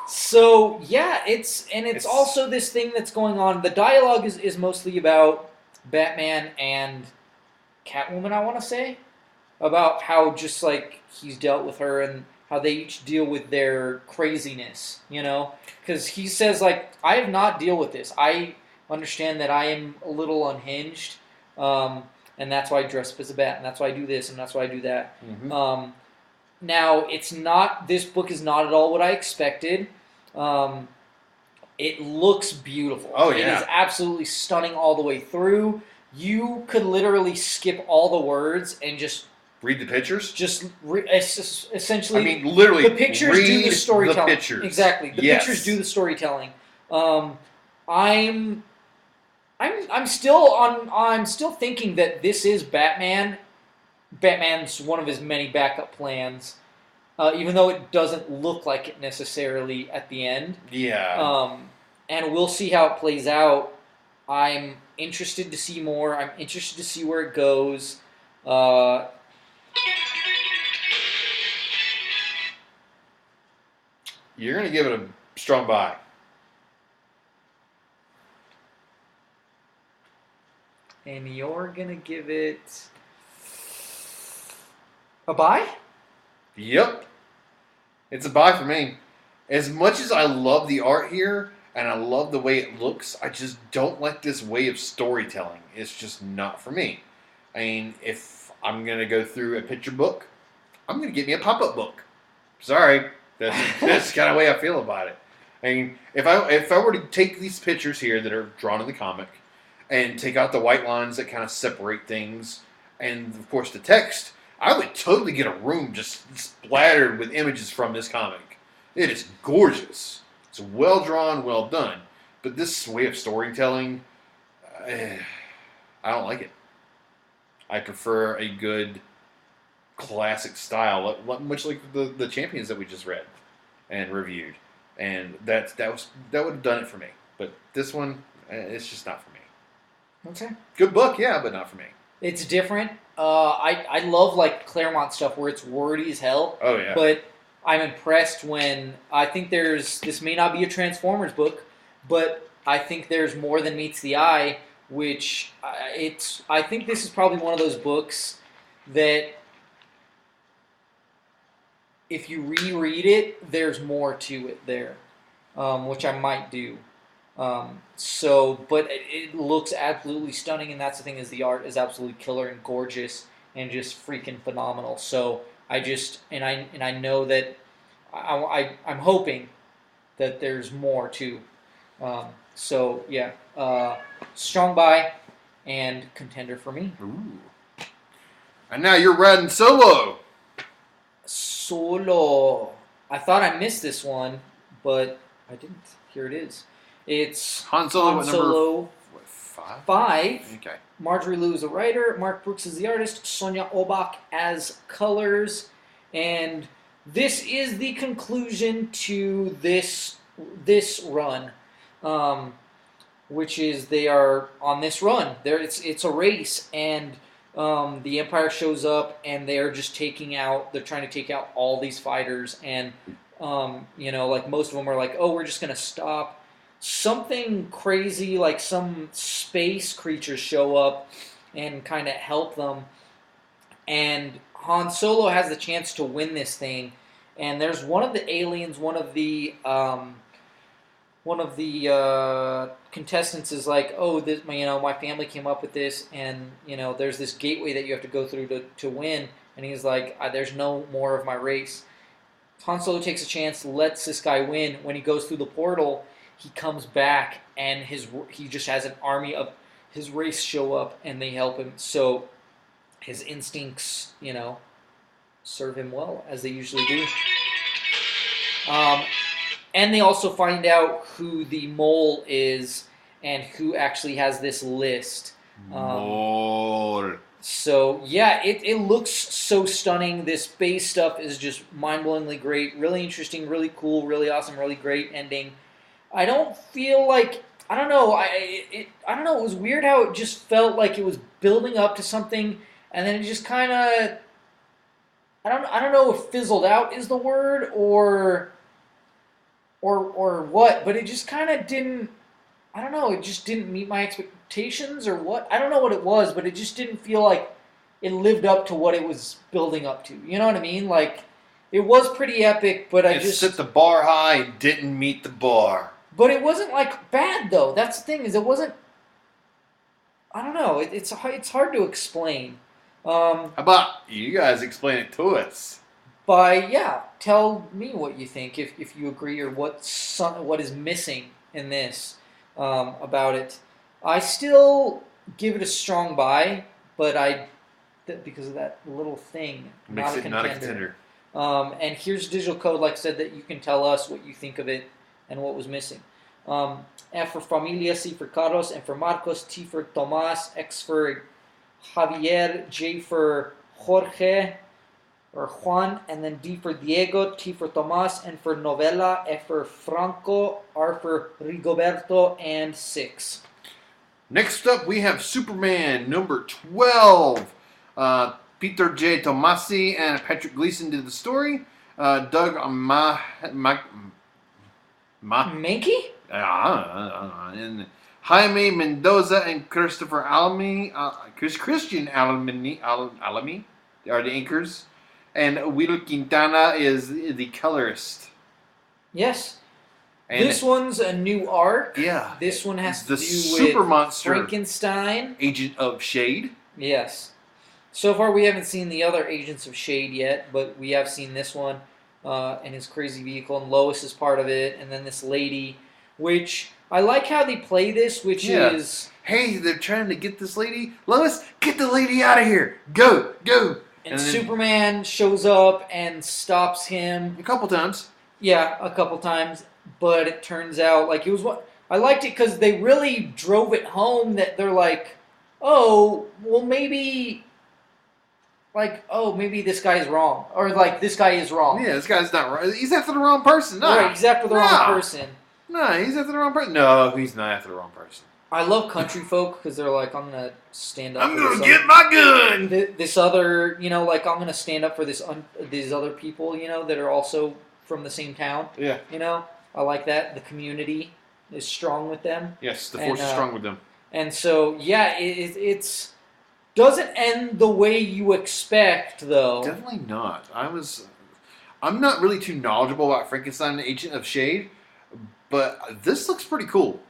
So yeah, it's also this thing that's going on. The dialogue is mostly about Batman and Catwoman, I want to say, about how just like he's dealt with her and how they each deal with their craziness, because he says like, I have not dealt with this. I understand that I am a little unhinged, and that's why I dress up as a bat, and that's why I do this, and that's why I do that. Mm-hmm. Now, this book is not at all what I expected. It looks beautiful. Oh, yeah. It is absolutely stunning all the way through. You could literally skip all the words and just read the pictures? Essentially, I mean, literally, the pictures do the storytelling. The pictures. Exactly. The pictures do the storytelling. I'm still thinking that this is Batman. Batman's one of his many backup plans, even though it doesn't look like it necessarily at the end. Yeah. And we'll see how it plays out. I'm interested to see more. I'm interested to see where it goes. You're going to give it a strong buy. And you're going to give it a buy? Yep. It's a buy for me. As much as I love the art here, and I love the way it looks, I just don't like this way of storytelling. It's just not for me. I mean, if I'm going to go through a picture book, I'm going to get me a pop-up book. Sorry. That's kind of the way I feel about it. I mean, if I were to take these pictures here that are drawn in the comic and take out the white lines that kind of separate things, and of course the text, I would totally get a room just splattered with images from this comic. It is gorgeous. It's well drawn, well done. But this way of storytelling, I don't like it. I prefer a good classic style, much like the Champions that we just read and reviewed, and that would have done it for me. But this one, it's just not for me. Okay. Good book, yeah, but not for me. It's different. I love like Claremont stuff where it's wordy as hell. Oh yeah. But I'm impressed when I think this may not be a Transformers book, but I think there's more than meets the eye. Which I think this is probably one of those books that if you reread it, there's more to it there, which I might do. But it looks absolutely stunning, and that's the thing, is the art is absolutely killer and gorgeous and just freaking phenomenal. So I know that I'm hoping that there's more too. So yeah, strong buy and contender for me. Ooh. And now you're riding solo. Solo. I thought I missed this one, but I didn't. Here it is. It's Han Solo. Number 5. Okay. Marjorie Liu is the writer. Mark Brooks is the artist. Sonia Obach as colors. And this is the conclusion to this run, which is they are on this run. It's a race, and the Empire shows up, and they're just they're trying to take out all these fighters, and like most of them are like, oh, we're just gonna stop. Something crazy, like some space creatures show up and kind of help them, and Han Solo has the chance to win this thing. And there's one of the aliens, one of the one of the contestants is like, "Oh, this, my family came up with this, and there's this gateway that you have to go through to win." And he's like, "There's no more of my race." Han Solo takes a chance, lets this guy win. When he goes through the portal, he comes back, and he just has an army of his race show up, and they help him. So his instincts, serve him well, as they usually do. And they also find out who the mole is and who actually has this list. More. So, yeah, it looks so stunning. This space stuff is just mind-blowingly great. Really interesting, really cool, really awesome, really great ending. I don't feel like... I don't know. I don't know. It was weird how it just felt like it was building up to something, and then it just kind of... I don't know if fizzled out is the word, or what, but it just kind of didn't... I don't know, it just didn't meet my expectations or what. I don't know what it was, but it just didn't feel like it lived up to what it was building up to. You know what I mean? Like, it was pretty epic, but It set the bar high and didn't meet the bar. But it wasn't, like, bad, though. That's the thing, is it wasn't... I don't know, it's hard to explain. How about you guys explain it to us? Tell me what you think, if you agree, or what is missing in this. About it. I still give it a strong buy, but because of that little thing, Makes it not a contender. And here's digital code, like I said, that you can tell us what you think of it and what was missing. F for Familia, C for Carlos, M for Marcos, T for Tomas, X for Javier, J for Jorge, or Juan, and then D for Diego, T for Tomas, N for Novela, F for Franco, R for Rigoberto, and 6. Next up, we have Superman number 12. Peter J. Tomasi and Patrick Gleason did the story. Doug Mankey? And Jaime Mendoza and Christopher Christian Alamy are the anchors. And Will Quintana is the colorist. Yes. And this one's a new arc. Yeah. This one has to do Super with Monster Frankenstein. Agent of Shade. Yes. So far, we haven't seen the other Agents of Shade yet, but we have seen this one and his crazy vehicle, and Lois is part of it, and then this lady, which I like how they play this, which is... Hey, they're trying to get this lady. Lois, get the lady out of here. Go. And Superman shows up and stops him. A couple times. Yeah, a couple times. But it turns out, like, it was what... I liked it because they really drove it home that they're like, oh, well, maybe... Like, oh, maybe this guy is wrong. Or, like, this guy is wrong. Yeah, this guy's not wrong. He's after the wrong person. No. Right, he's after the wrong person. No, he's after the wrong person. No, he's not after the wrong person. I love country folk because they're like, I'm going to stand up. I'm going to get my gun! This other, like, I'm going to stand up for these other people, that are also from the same town. Yeah. I like that. The community is strong with them. Yes, the force is strong with them. And so, yeah, it's doesn't end the way you expect, though. Definitely not. I'm not really too knowledgeable about Frankenstein and Agent of Shade, but this looks pretty cool.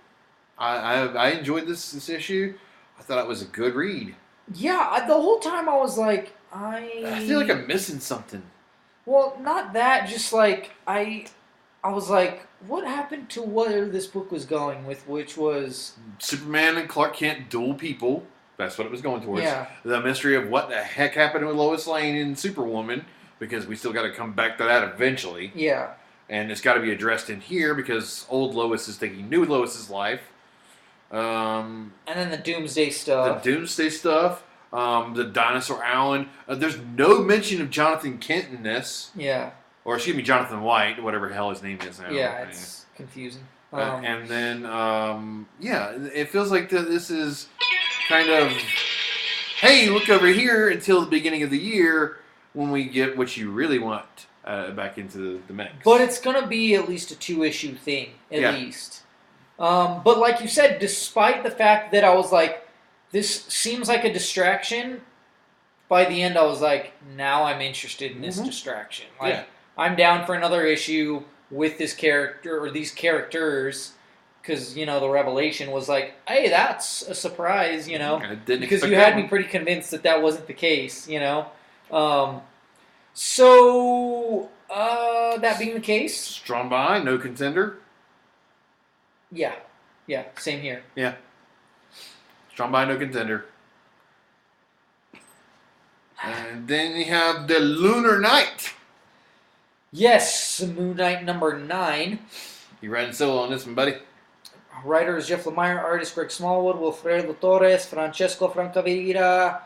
I enjoyed this issue. I thought it was a good read. Yeah, the whole time I was like, I feel like I'm missing something. Well, not that, just like I was like, what happened to where this book was going with, which was Superman and Clark Kent dual people. That's what it was going towards. Yeah. The mystery of what the heck happened with Lois Lane and Superwoman, because we still got to come back to that eventually. Yeah. And it's got to be addressed in here because old Lois is taking new Lois's life. And then the Doomsday stuff. The Dinosaur Allen. There's no mention of Jonathan Kent in this. Yeah. Or excuse me, Jonathan White, whatever the hell his name is now. Yeah, it's confusing. And then, it feels like this is kind of, hey, look over here until the beginning of the year when we get what you really want back into the mix. But it's going to be at least a 2-issue thing, at least. But like you said, despite the fact that I was like, this seems like a distraction, by the end I was like, now I'm interested in this distraction. Like, I'm down for another issue with this character, or these characters, because the revelation was like, hey, that's a surprise, I didn't because expect you that had me one. pretty convinced that wasn't the case, So that being the case, Strong by, no contender. yeah, same here. Yeah. Strong by, no contender. And then you have the Lunar Knight. Yes, Moon Knight number 9. You riding solo on this one, buddy? Writer is Jeff Lemire, artist Greg Smallwood, Wilfredo Torres, Francesco Francavilla,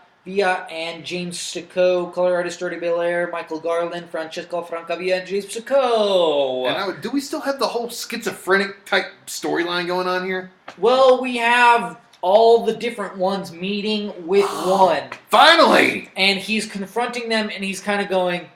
and James Sicko. Color artist Jordi Belair, Michael Garland, Francesco Francavilla, and James Sicko. And do we still have the whole schizophrenic type storyline going on here? Well, we have all the different ones meeting with one. Finally! And he's confronting them, and he's kind of going,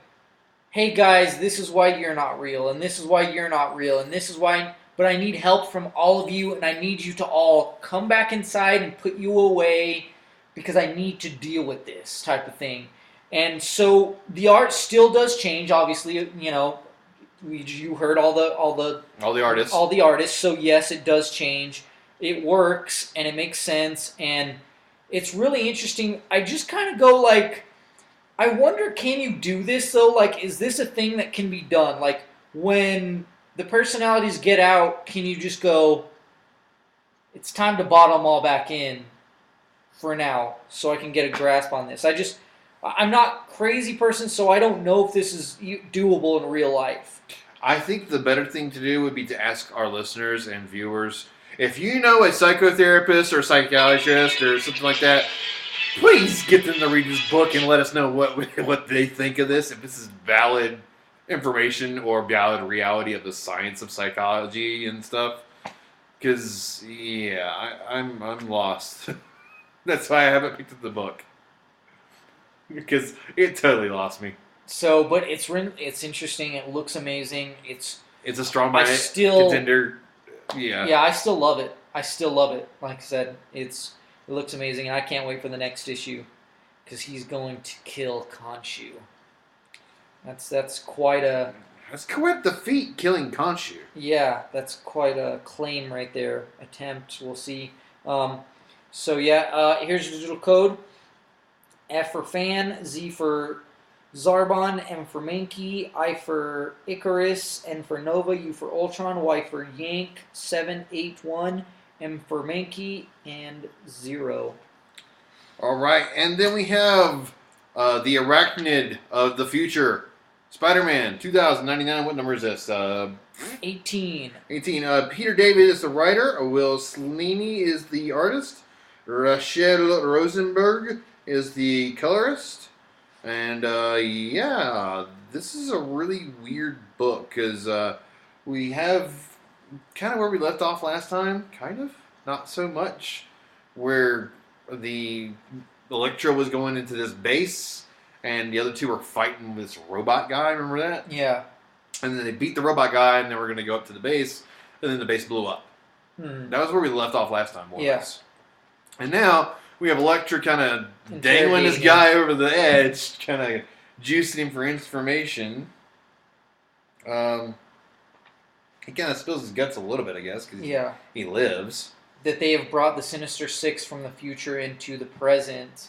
hey guys, this is why you're not real, and this is why you're not real, and this is why... But I need help from all of you, and I need you to all come back inside and put you away because I need to deal with this type of thing. And so the art still does change. Obviously, you heard all the artists. So yes, it does change. It works and it makes sense, and it's really interesting. I just kind of go like, I wonder, can you do this though? Like, is this a thing that can be done? Like when the personalities get out, can you just go, it's time to bottle them all back in for now so I can get a grasp on this? I'm not a crazy person, so I don't know if this is doable in real life. I think the better thing to do would be to ask our listeners and viewers, if you know a psychotherapist or psychiatrist or something like that, please get them to read this book and let us know what they think of this, if this is valid information or valid reality of the science of psychology and stuff. Because I'm lost. That's why I haven't picked up the book, because it totally lost me. So, but it's interesting. It looks amazing. It's a strong contender. Yeah, I still love it. Like I said, it looks amazing, and I can't wait for the next issue because he's going to kill Khonshu. That's quite the feat, killing Khonshu. Yeah, that's quite a claim right there. Attempt. We'll see. Here's your digital code: F for Fan, Z for Zarbon, M for Mankey, I for Icarus, N for Nova, U for Ultron, Y for Yank, 781, M for Mankey, and 0. All right, and then we have the Arachnid of the Future, Spider-Man 2099. What number is this? 18. 18. Peter David is the writer. Will Sleeney is the artist. Rachel Rosenberg is the colorist. And this is a really weird book because we have kind of where we left off last time, kind of, not so much, where the Electro was going into this base and the other two were fighting this robot guy, remember that? Yeah. And then they beat the robot guy and they were going to go up to the base, and then the base blew up. That was where we left off last time, more or less. And now we have Electra kind of dangling this guy over the edge, kind of juicing him for information. He kind of spills his guts a little bit, I guess, because he lives. That they have brought the Sinister Six from the future into the present.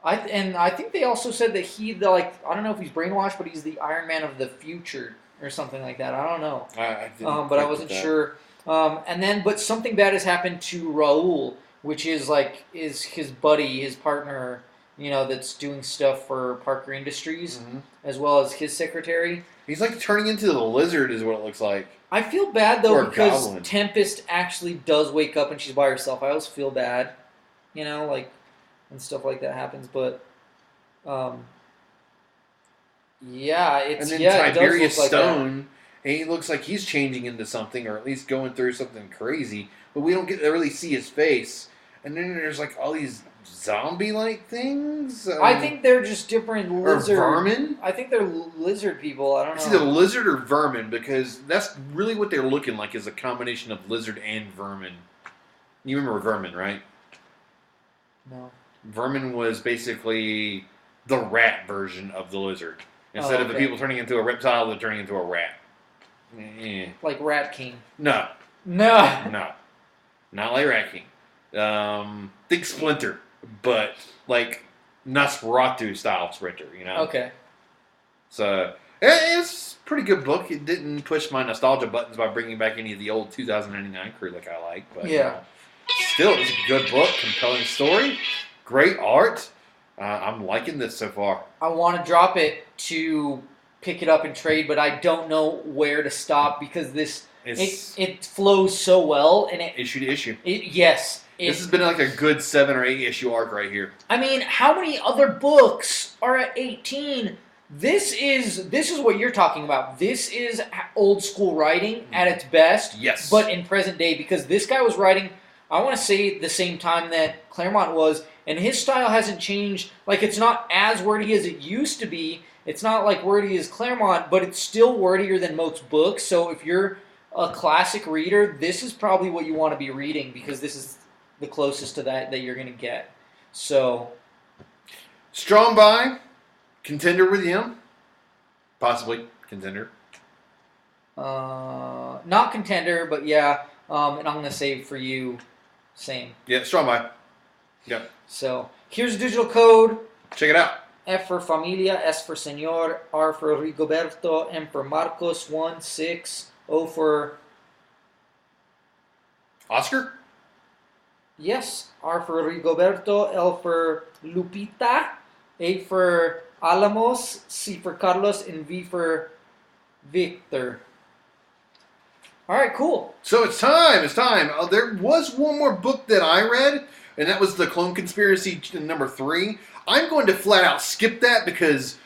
I think they also said that I don't know if he's brainwashed, but he's the Iron Man of the future or something like that. I don't know. But I wasn't sure. But something bad has happened to Raul, which is his buddy, his partner, that's doing stuff for Parker Industries, as well as his secretary. He's turning into the Lizard is what it looks like. I feel bad, though, because Tempest actually does wake up and she's by herself. I always feel bad, and stuff like that happens. But, And then Tiberius Stone, and he looks like he's changing into something, or at least going through something crazy. But we don't get to really see his face. And then there's all these zombie-like things. I think they're just different lizard. Or vermin? I think they're lizard people. I don't know. It's either lizard or vermin, because that's really what they're looking like, is a combination of lizard and vermin. You remember vermin, right? No. Vermin was basically the rat version of the lizard. Instead of the people turning into a reptile, they're turning into a rat. Like Rat King. No. No. No, not like Rat King. Think Splinter, but like Nosferatu style Splinter. Okay. So it's a pretty good book. It didn't push my nostalgia buttons by bringing back any of the old 2099 crew like I like, but Yeah. still, it was a good book, compelling story, great art. I'm liking this so far. I want to drop it to pick it up and trade, but I don't know where to stop because it flows so well and issue to issue. Yes. This has been like a good 7 or 8 issue arc right here. I mean, how many other books are at 18? This is what you're talking about. This is old school writing at its best. Yes. But in present day, because this guy was writing, I want to say the same time that Claremont was, and his style hasn't changed. Like, it's not as wordy as it used to be. It's not like wordy as Claremont, but it's still wordier than most books. So if you're a classic reader, this is probably what you want to be reading because this is the closest to that you're going to get. So, strong buy, contender with him, possibly contender. Not contender, but yeah. And I'm going to say for you, same. Yeah, strong buy. Yep. So here's a digital code. Check it out. F for Familia, S for Senor, R for Rigoberto, M for Marcos, 1, 6, O for... Oscar? Yes, R for Rigoberto, L for Lupita, A for Alamos, C for Carlos, and V for Victor. All right, cool. So it's time. There was one more book that I read, and that was the Clone Conspiracy number 3. I'm going to flat out skip that because,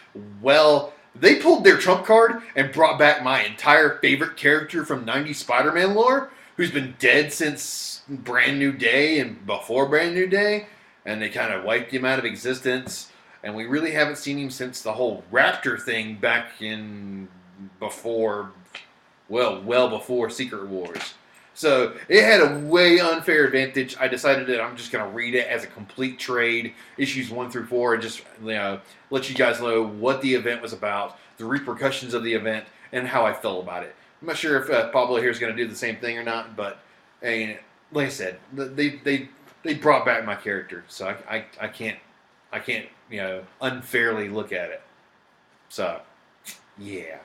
well, they pulled their trump card and brought back my entire favorite character from 90s Spider-Man lore, who's been dead since Brand New Day and before Brand New Day, and they kind of wiped him out of existence, and we really haven't seen him since the whole Raptor thing back in before, well before Secret Wars. So it had a way unfair advantage. I decided that I'm just going to read it as a complete trade, issues 1 through 4, and just let you guys know what the event was about, the repercussions of the event, and how I felt about it. I'm not sure if Pablo here is going to do the same thing or not, but I mean, like I said, they brought back my character, so I can't unfairly look at it. So yeah.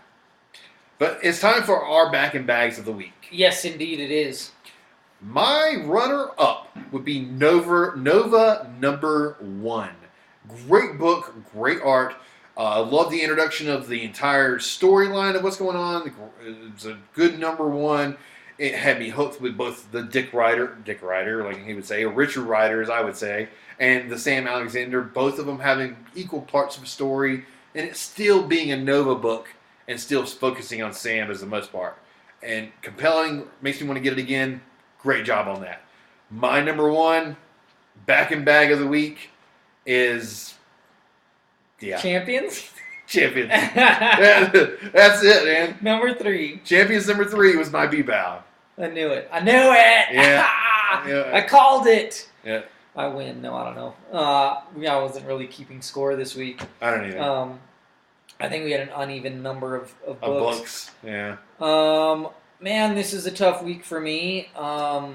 But it's time for our back and bags of the week. Yes, indeed it is. My runner-up would be Nova number 1. Great book, great art. I love the introduction of the entire storyline of what's going on. It's a good number 1. It had me hooked with both the Dick Rider, like he would say, or Richard Rider, as I would say, and the Sam Alexander, both of them having equal parts of a story, and it still being a Nova book, and still focusing on Sam as the most part. And compelling, makes me want to get it again. Great job on that. My number 1 back and bag of the week is... yeah. Champions? Champions. That's it, man. Number 3. Champions number 3 was my B-Bow. I knew it. Yeah. I called it. Yeah. I win. No, I don't know. I wasn't really keeping score this week. I don't either. I think we had an uneven number of books. Books, yeah. Man, this is a tough week for me. I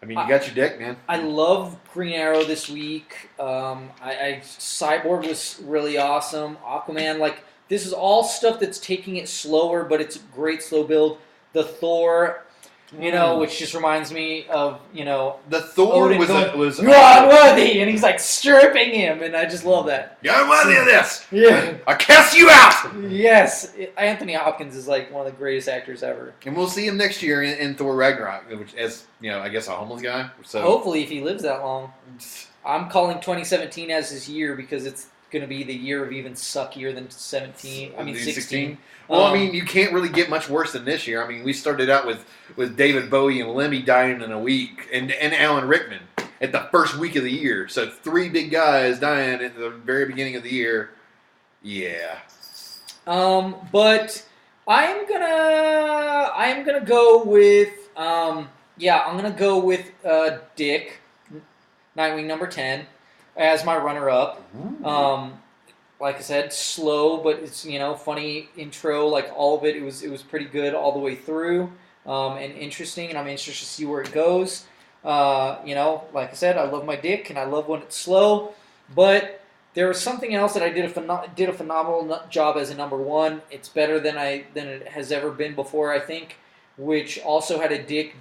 mean, you got your deck, man. I love Green Arrow this week. Cyborg was really awesome. Aquaman, like, this is all stuff that's taking it slower, but it's a great slow build. The Thor, which just reminds me of, the Thor Odin was "You're unworthy," and he's like stripping him, and I just love that. You're unworthy of this. Yeah. I cast you out. Yes, Anthony Hopkins is like one of the greatest actors ever. And we'll see him next year in Thor Ragnarok, which as I guess a homeless guy. So hopefully, if he lives that long, I'm calling 2017 as his year because it's going to be the year of even suckier than 16. Well, I mean, you can't really get much worse than this year. I mean, we started out with David Bowie and Lemmy dying in a week, and Alan Rickman at the first week of the year. So 3 big guys dying at the very beginning of the year. Yeah. But I'm gonna go with I'm gonna go with Dick, Nightwing number 10, as my runner-up. Like I said, slow, but it's funny intro. Like all of it, it was pretty good all the way through. and interesting, and I'm interested to see where it goes. Like I said, I love my dick, and I love when it's slow, but there was something else that I did a phenomenal job as a number one. It's better than it has ever been before, I think, which also had a dick,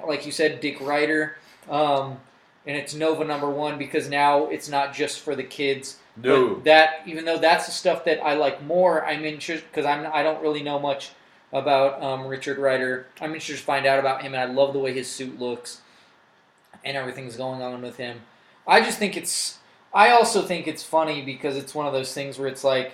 like you said, Dick Ryder, and it's Nova number one because now it's not just for the kids. No. But that, even though that's the stuff that I like more, I'm interested because I don't really know much about Richard Ryder. I'm interested to find out about him, and I love the way his suit looks and everything's going on with him. I also think it's funny because it's one of those things where it's like,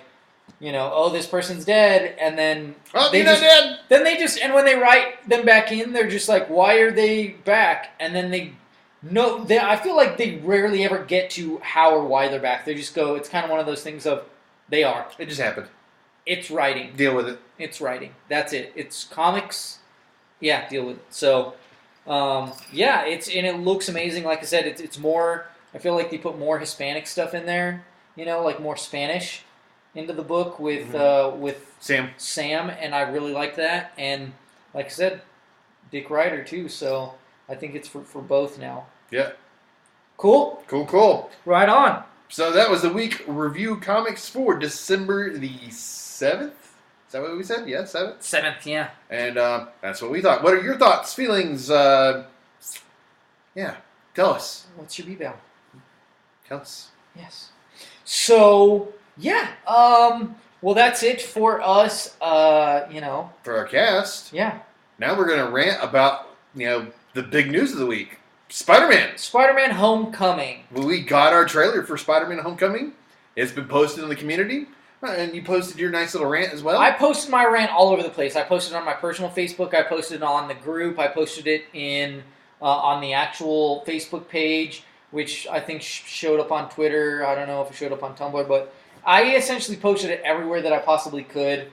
oh, this person's dead, and then dead. Then and when they write them back in, they're just like, why are they back? And then I feel like they rarely ever get to how or why they're back. They just go, it's kind of one of those things of, they are. It just happened. It's writing. Deal with it. It's writing. That's it. It's comics. Yeah, deal with it. So, and it looks amazing. Like I said, it's more. I feel like they put more Hispanic stuff in there. Like more Spanish into the book with Sam, and I really like that. And like I said, Dick Ryder too. So I think it's for both now. Yeah. Cool. Cool. Right on. So that was the week review comics for December the 7th. Is that what we said? Yeah, 7th? 7th, yeah. And that's what we thought. What are your thoughts, feelings? Tell us. What's your B-Bell? Tell us. Yes. So, well, that's it for us, For our cast. Yeah. Now we're going to rant about, the big news of the week. Spider-Man. Spider-Man Homecoming. Well, we got our trailer for Spider-Man Homecoming. It's been posted in the community. And you posted your nice little rant as well? I posted my rant all over the place. I posted it on my personal Facebook. I posted it on the group. I posted it on the actual Facebook page, which I think showed up on Twitter. I don't know if it showed up on Tumblr, but I essentially posted it everywhere that I possibly could.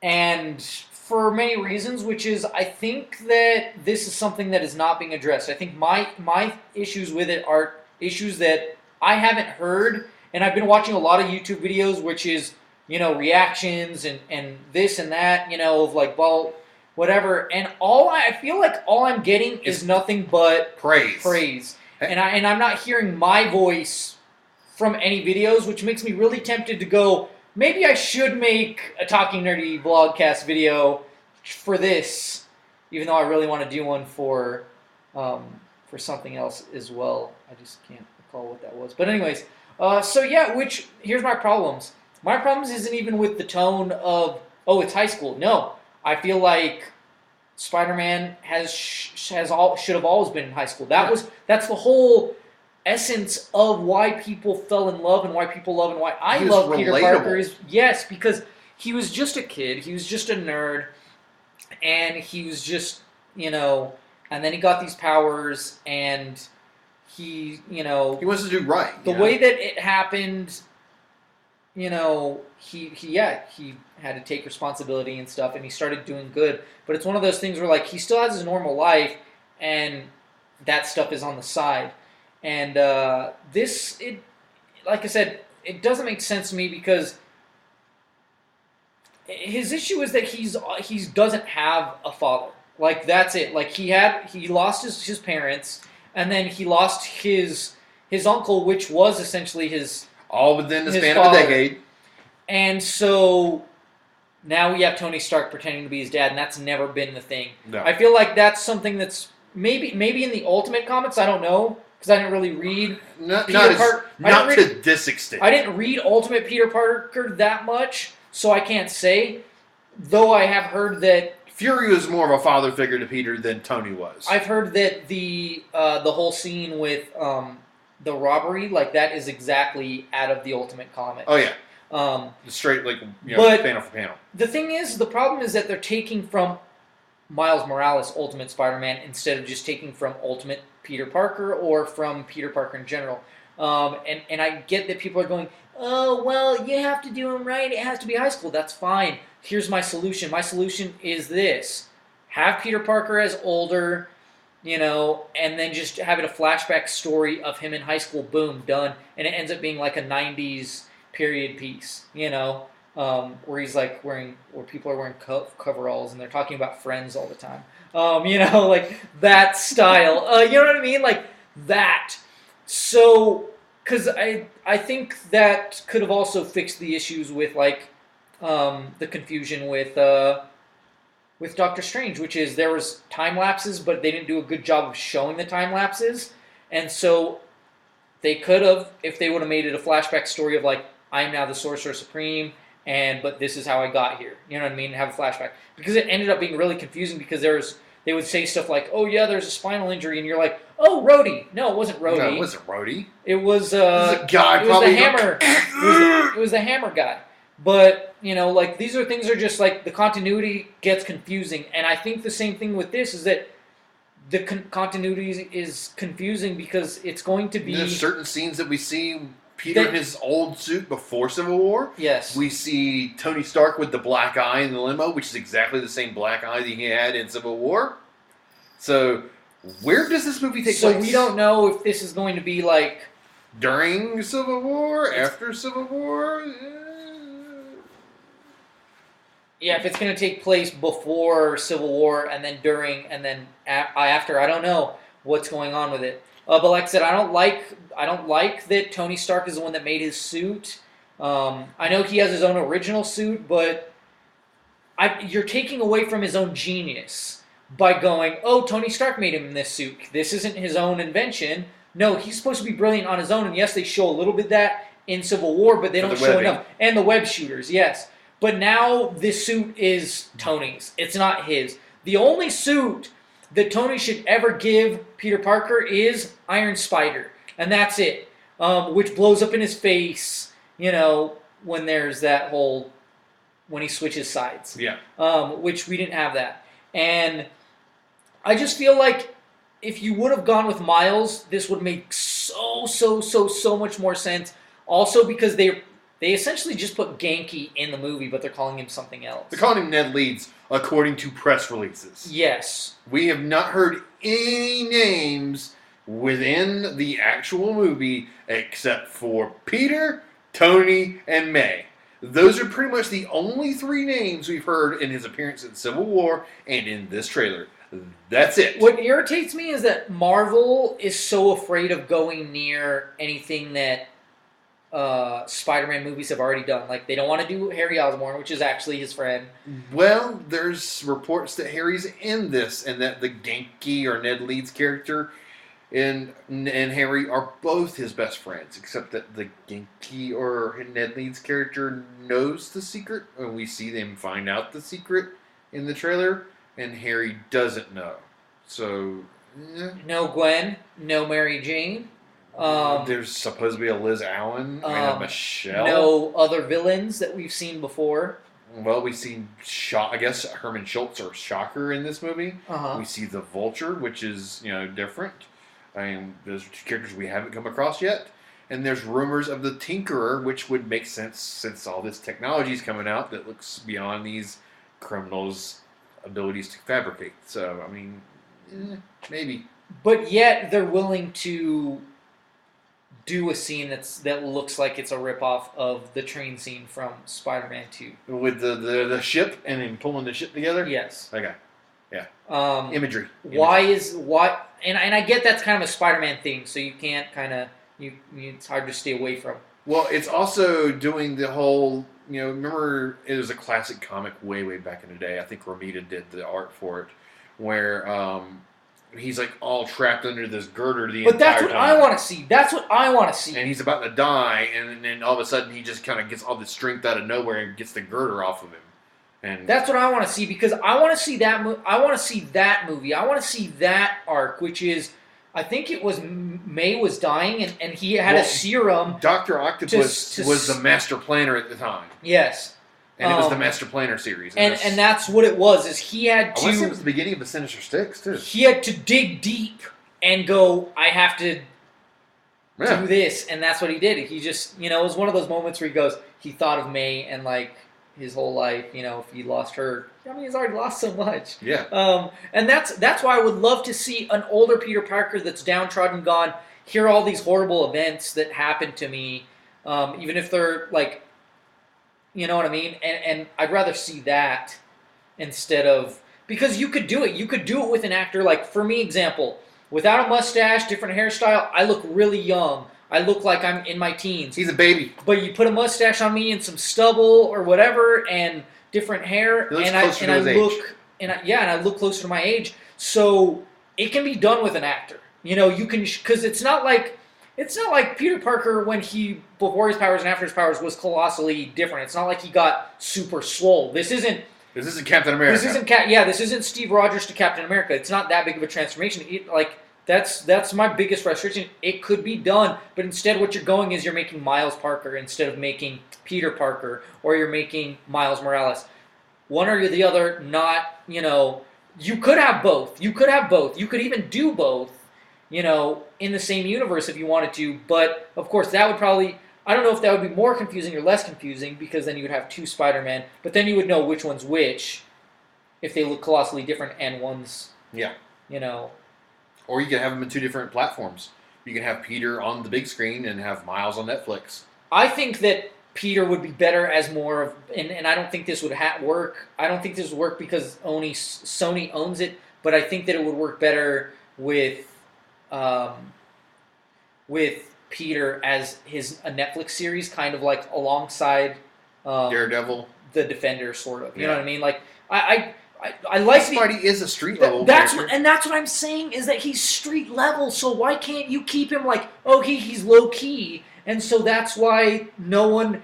And for many reasons, which is I think that this is something that is not being addressed. I think my issues with it are issues that I haven't heard. And I've been watching a lot of YouTube videos, which is, reactions and this and that, of like, well, whatever. And I feel like all I'm getting is nothing but praise. And I'm not hearing my voice from any videos, which makes me really tempted to go, maybe I should make a Talking Nerdy vlogcast video for this, even though I really want to do one for something else as well. I just can't recall what that was. But anyways... here's my problems. My problems isn't even with the tone of, it's high school. No, I feel like Spider-Man should have always been in high school. That's the whole essence of why people fell in love and why people love and why I love Peter Parker is, yes, because he was just a kid. He was just a nerd. And he was just, and then he got these powers and... He wants to do right. The way that it happened, he had to take responsibility and stuff, and he started doing good. But it's one of those things where, like, he still has his normal life, and that stuff is on the side. And like I said, it doesn't make sense to me because his issue is that he doesn't have a father. Like, that's it. Like, he lost his parents. And then he lost his uncle, which was essentially his... all within the span of a decade. And so now we have Tony Stark pretending to be his dad, and that's never been the thing. No. I feel like that's something that's maybe in the Ultimate comics, I don't know, because I didn't really read not to this extent. I didn't read Ultimate Peter Parker that much, so I can't say. Though I have heard that Fury was more of a father figure to Peter than Tony was. I've heard that the whole scene with the robbery, like that is exactly out of the Ultimate comic. Oh yeah, straight panel for panel. The thing is, the problem is that they're taking from Miles Morales' Ultimate Spider-Man instead of just taking from Ultimate Peter Parker or from Peter Parker in general. And I get that people are going, oh, well, you have to do him right. It has to be high school. That's fine. Here's my solution. My solution is this. Have Peter Parker as older, and then just have it a flashback story of him in high school. Boom, done. And it ends up being like a 90s period piece, where he's like where people are wearing coveralls and they're talking about friends all the time. You know, like that style. You know what I mean? Like that. So, because I think that could have also fixed the issues with like the confusion with Doctor Strange, which is there was time lapses, but they didn't do a good job of showing the time lapses, and so they could have, if they would have made it a flashback story of like I am now the Sorcerer Supreme, but this is how I got here. You know what I mean? Have a flashback because it ended up being really confusing because they would say stuff like, "Oh yeah, there's a spinal injury," and you're like, "Oh, Rhodey." No, it wasn't Rhodey. No, it wasn't Rhodey. It was This is a guy it was the probably hammer. It was the hammer guy. But you know, like these are things are just like the continuity gets confusing, and I think the same thing with this is that the continuity is confusing because it's going to be There's certain scenes that we see Peter in his old suit before Civil War. Yes. We see Tony Stark with the black eye in the limo, which is exactly the same black eye that he had in Civil War. So, where does this movie take place? So we don't know if this is going to be like during Civil War, after Civil War. Yeah, if it's going to take place before Civil War and then during and then after, I don't know what's going on with it. But like I said, I don't like that Tony Stark is the one that made his suit. I know he has his own original suit, but you're taking away from his own genius by going, "Oh, Tony Stark made him this suit. This isn't his own invention." No, he's supposed to be brilliant on his own, and yes, they show a little bit of that in Civil War, but they don't show enough. And the web shooters, yes. But now this suit is Tony's. It's not his. The only suit that Tony should ever give Peter Parker is Iron Spider. And that's it. Which blows up in his face, you know, when there's that whole, when he switches sides. Yeah. Which we didn't have that. And I just feel like if you would have gone with Miles, this would make so much more sense. Also because they essentially just put Genki in the movie, but they're calling him something else. They're calling him Ned Leeds, according to press releases. Yes. We have not heard any names within the actual movie except for Peter, Tony, and May. Those are pretty much the only three names we've heard in his appearance in Civil War and in this trailer. That's it. What irritates me is that Marvel is so afraid of going near anything that Spider-Man movies have already done. Like, they don't want to do Harry Osborn, which is actually his friend. Well, there's reports that Harry's in this, and that the Genki or Ned Leeds character and Harry are both his best friends, except that the Genki or Ned Leeds character knows the secret, and we see them find out the secret in the trailer, and Harry doesn't know. So, no Gwen, no Mary Jane. There's supposed to be a Liz Allen and a Michelle. No other villains that we've seen before. Well, we've seen, I guess, Herman Schultz or Shocker in this movie. Uh-huh. We see the Vulture, which is, different. I mean, those are two characters we haven't come across yet. And there's rumors of the Tinkerer, which would make sense since all this technology is coming out that looks beyond these criminals' abilities to fabricate. So, I mean, maybe. But yet they're willing to do a scene that looks like it's a ripoff of the train scene from Spider-Man 2. With the ship and then pulling the ship together? Yes. Okay. Yeah. Imagery. And I get that's kind of a Spider-Man thing, so you can't it's hard to stay away from. Well, it's also doing the whole, remember it was a classic comic way back in the day. I think Romita did the art for it, where he's like all trapped under this girder the entire time. But that's what I want to see. That's what I want to see. And he's about to die, and then all of a sudden he just kind of gets all this strength out of nowhere and gets the girder off of him. And that's what I want to see, because I want to see that. I want to see that movie. I want to see that arc, which is, I think it was May was dying, and he had a serum. Dr. Octopus was the master planner at the time. Yes. And it was the Master Planner series. And that's what it was, is he had to... I want to say it was the beginning of the Sinister Six, too. He had to dig deep and go, I have to do this, and that's what he did. He just, it was one of those moments where he goes, he thought of May and, like, his whole life, if he lost her. I mean, he's already lost so much. Yeah. And that's why I would love to see an older Peter Parker that's downtrodden, gone, hear all these horrible events that happened to me, even if they're, like, You know what I mean? And I'd rather see that instead of, because you could do it. You could do it with an actor. Like, for me, example, without a mustache, different hairstyle, I look really young. I look like I'm in my teens. He's a baby. But you put a mustache on me and some stubble or whatever, and different hair, He looks and closer to his age. and I look closer to my age. So it can be done with an actor. You know, you can, because it's not like Peter Parker when he, before his powers and after his powers, was colossally different. It's not like he got super swole. This isn't Captain America. This isn't Steve Rogers to Captain America. It's not that big of a transformation. That's my biggest frustration. It could be done, but instead what you're going is you're making Miles Parker instead of making Peter Parker, or you're making Miles Morales. One or the other, not, you could have both. You could even do both, in the same universe if you wanted to, but of course that would probably, I don't know if that would be more confusing or less confusing, because then you would have two Spider-Man, but then you would know which one's which if they look colossally different and one's, Or you can have them in two different platforms. You can have Peter on the big screen and have Miles on Netflix. I think that Peter would be better as more of, and I don't think this would work. I don't think this would work because only Sony owns it, but I think that it would work better with Peter as a Netflix series, kind of like alongside Daredevil, the Defender, sort of. You know what I mean? Like I like Spidey is a street level character. That's what I'm saying, is that he's street level. So why can't you keep him like, he's low key, and so that's why no one.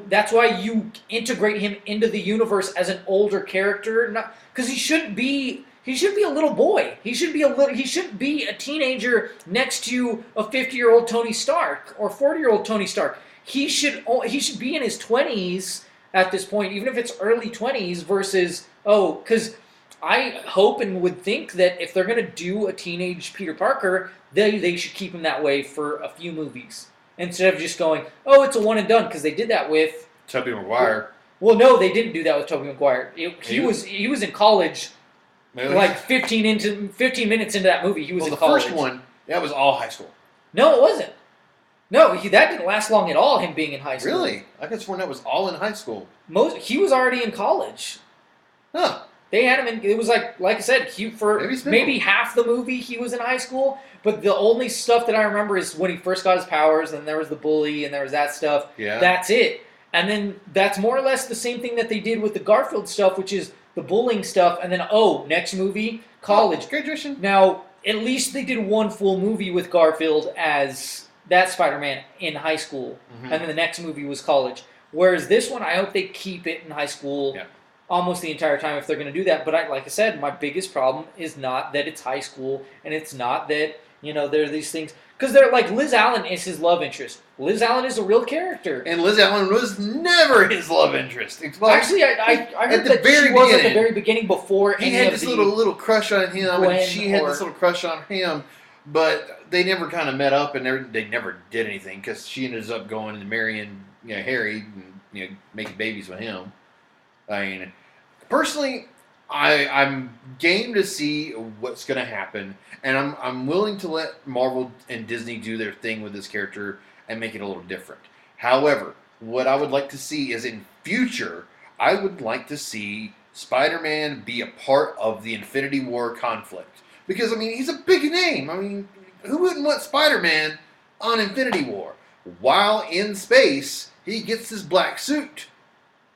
That's why you integrate him into the universe as an older character, not because he shouldn't be. He should be a little boy. He shouldn't be a teenager next to a 50-year-old Tony Stark or 40-year-old Tony Stark. He should be in his 20s at this point, even if it's early 20s versus, because I hope and would think that if they're going to do a teenage Peter Parker, they should keep him that way for a few movies instead of just going, it's a one and done, because they did that with Tobey Maguire. Well, no, they didn't do that with Tobey Maguire. He was in college. Really? Like 15 minutes into that movie, he was in college. The first one, that was all high school. No, it wasn't. No, that didn't last long at all, him being in high school. Really? I could have sworn that was all in high school. He was already in college. Huh. They had him in, it was like I said, maybe half the movie he was in high school, but the only stuff that I remember is when he first got his powers, and there was the bully, and there was that stuff. Yeah. That's it. And then that's more or less the same thing that they did with the Garfield stuff, which is the bullying stuff, and then, next movie, college. Graduation. Now, at least they did one full movie with Garfield as that Spider-Man in high school, and then the next movie was college. Whereas this one, I hope they keep it in high school almost the entire time if they're going to do that. But like I said, my biggest problem is not that it's high school, and it's not that, there are these things. Because they're like, Liz Allen is his love interest. Liz Allen is a real character. And Liz Allen was never his love interest. Actually, I heard that she was at the very beginning before he had this little crush on him, and she had this little crush on him, but they never kind of met up, and they never did anything, because she ended up going and marrying Harry and making babies with him. I mean, personally, I'm game to see what's going to happen, and I'm willing to let Marvel and Disney do their thing with this character and make it a little different. However, what I would like to see is in future, I would like to see Spider-Man be a part of the Infinity War conflict. Because, he's a big name. Who wouldn't want Spider-Man on Infinity War? While in space, he gets his black suit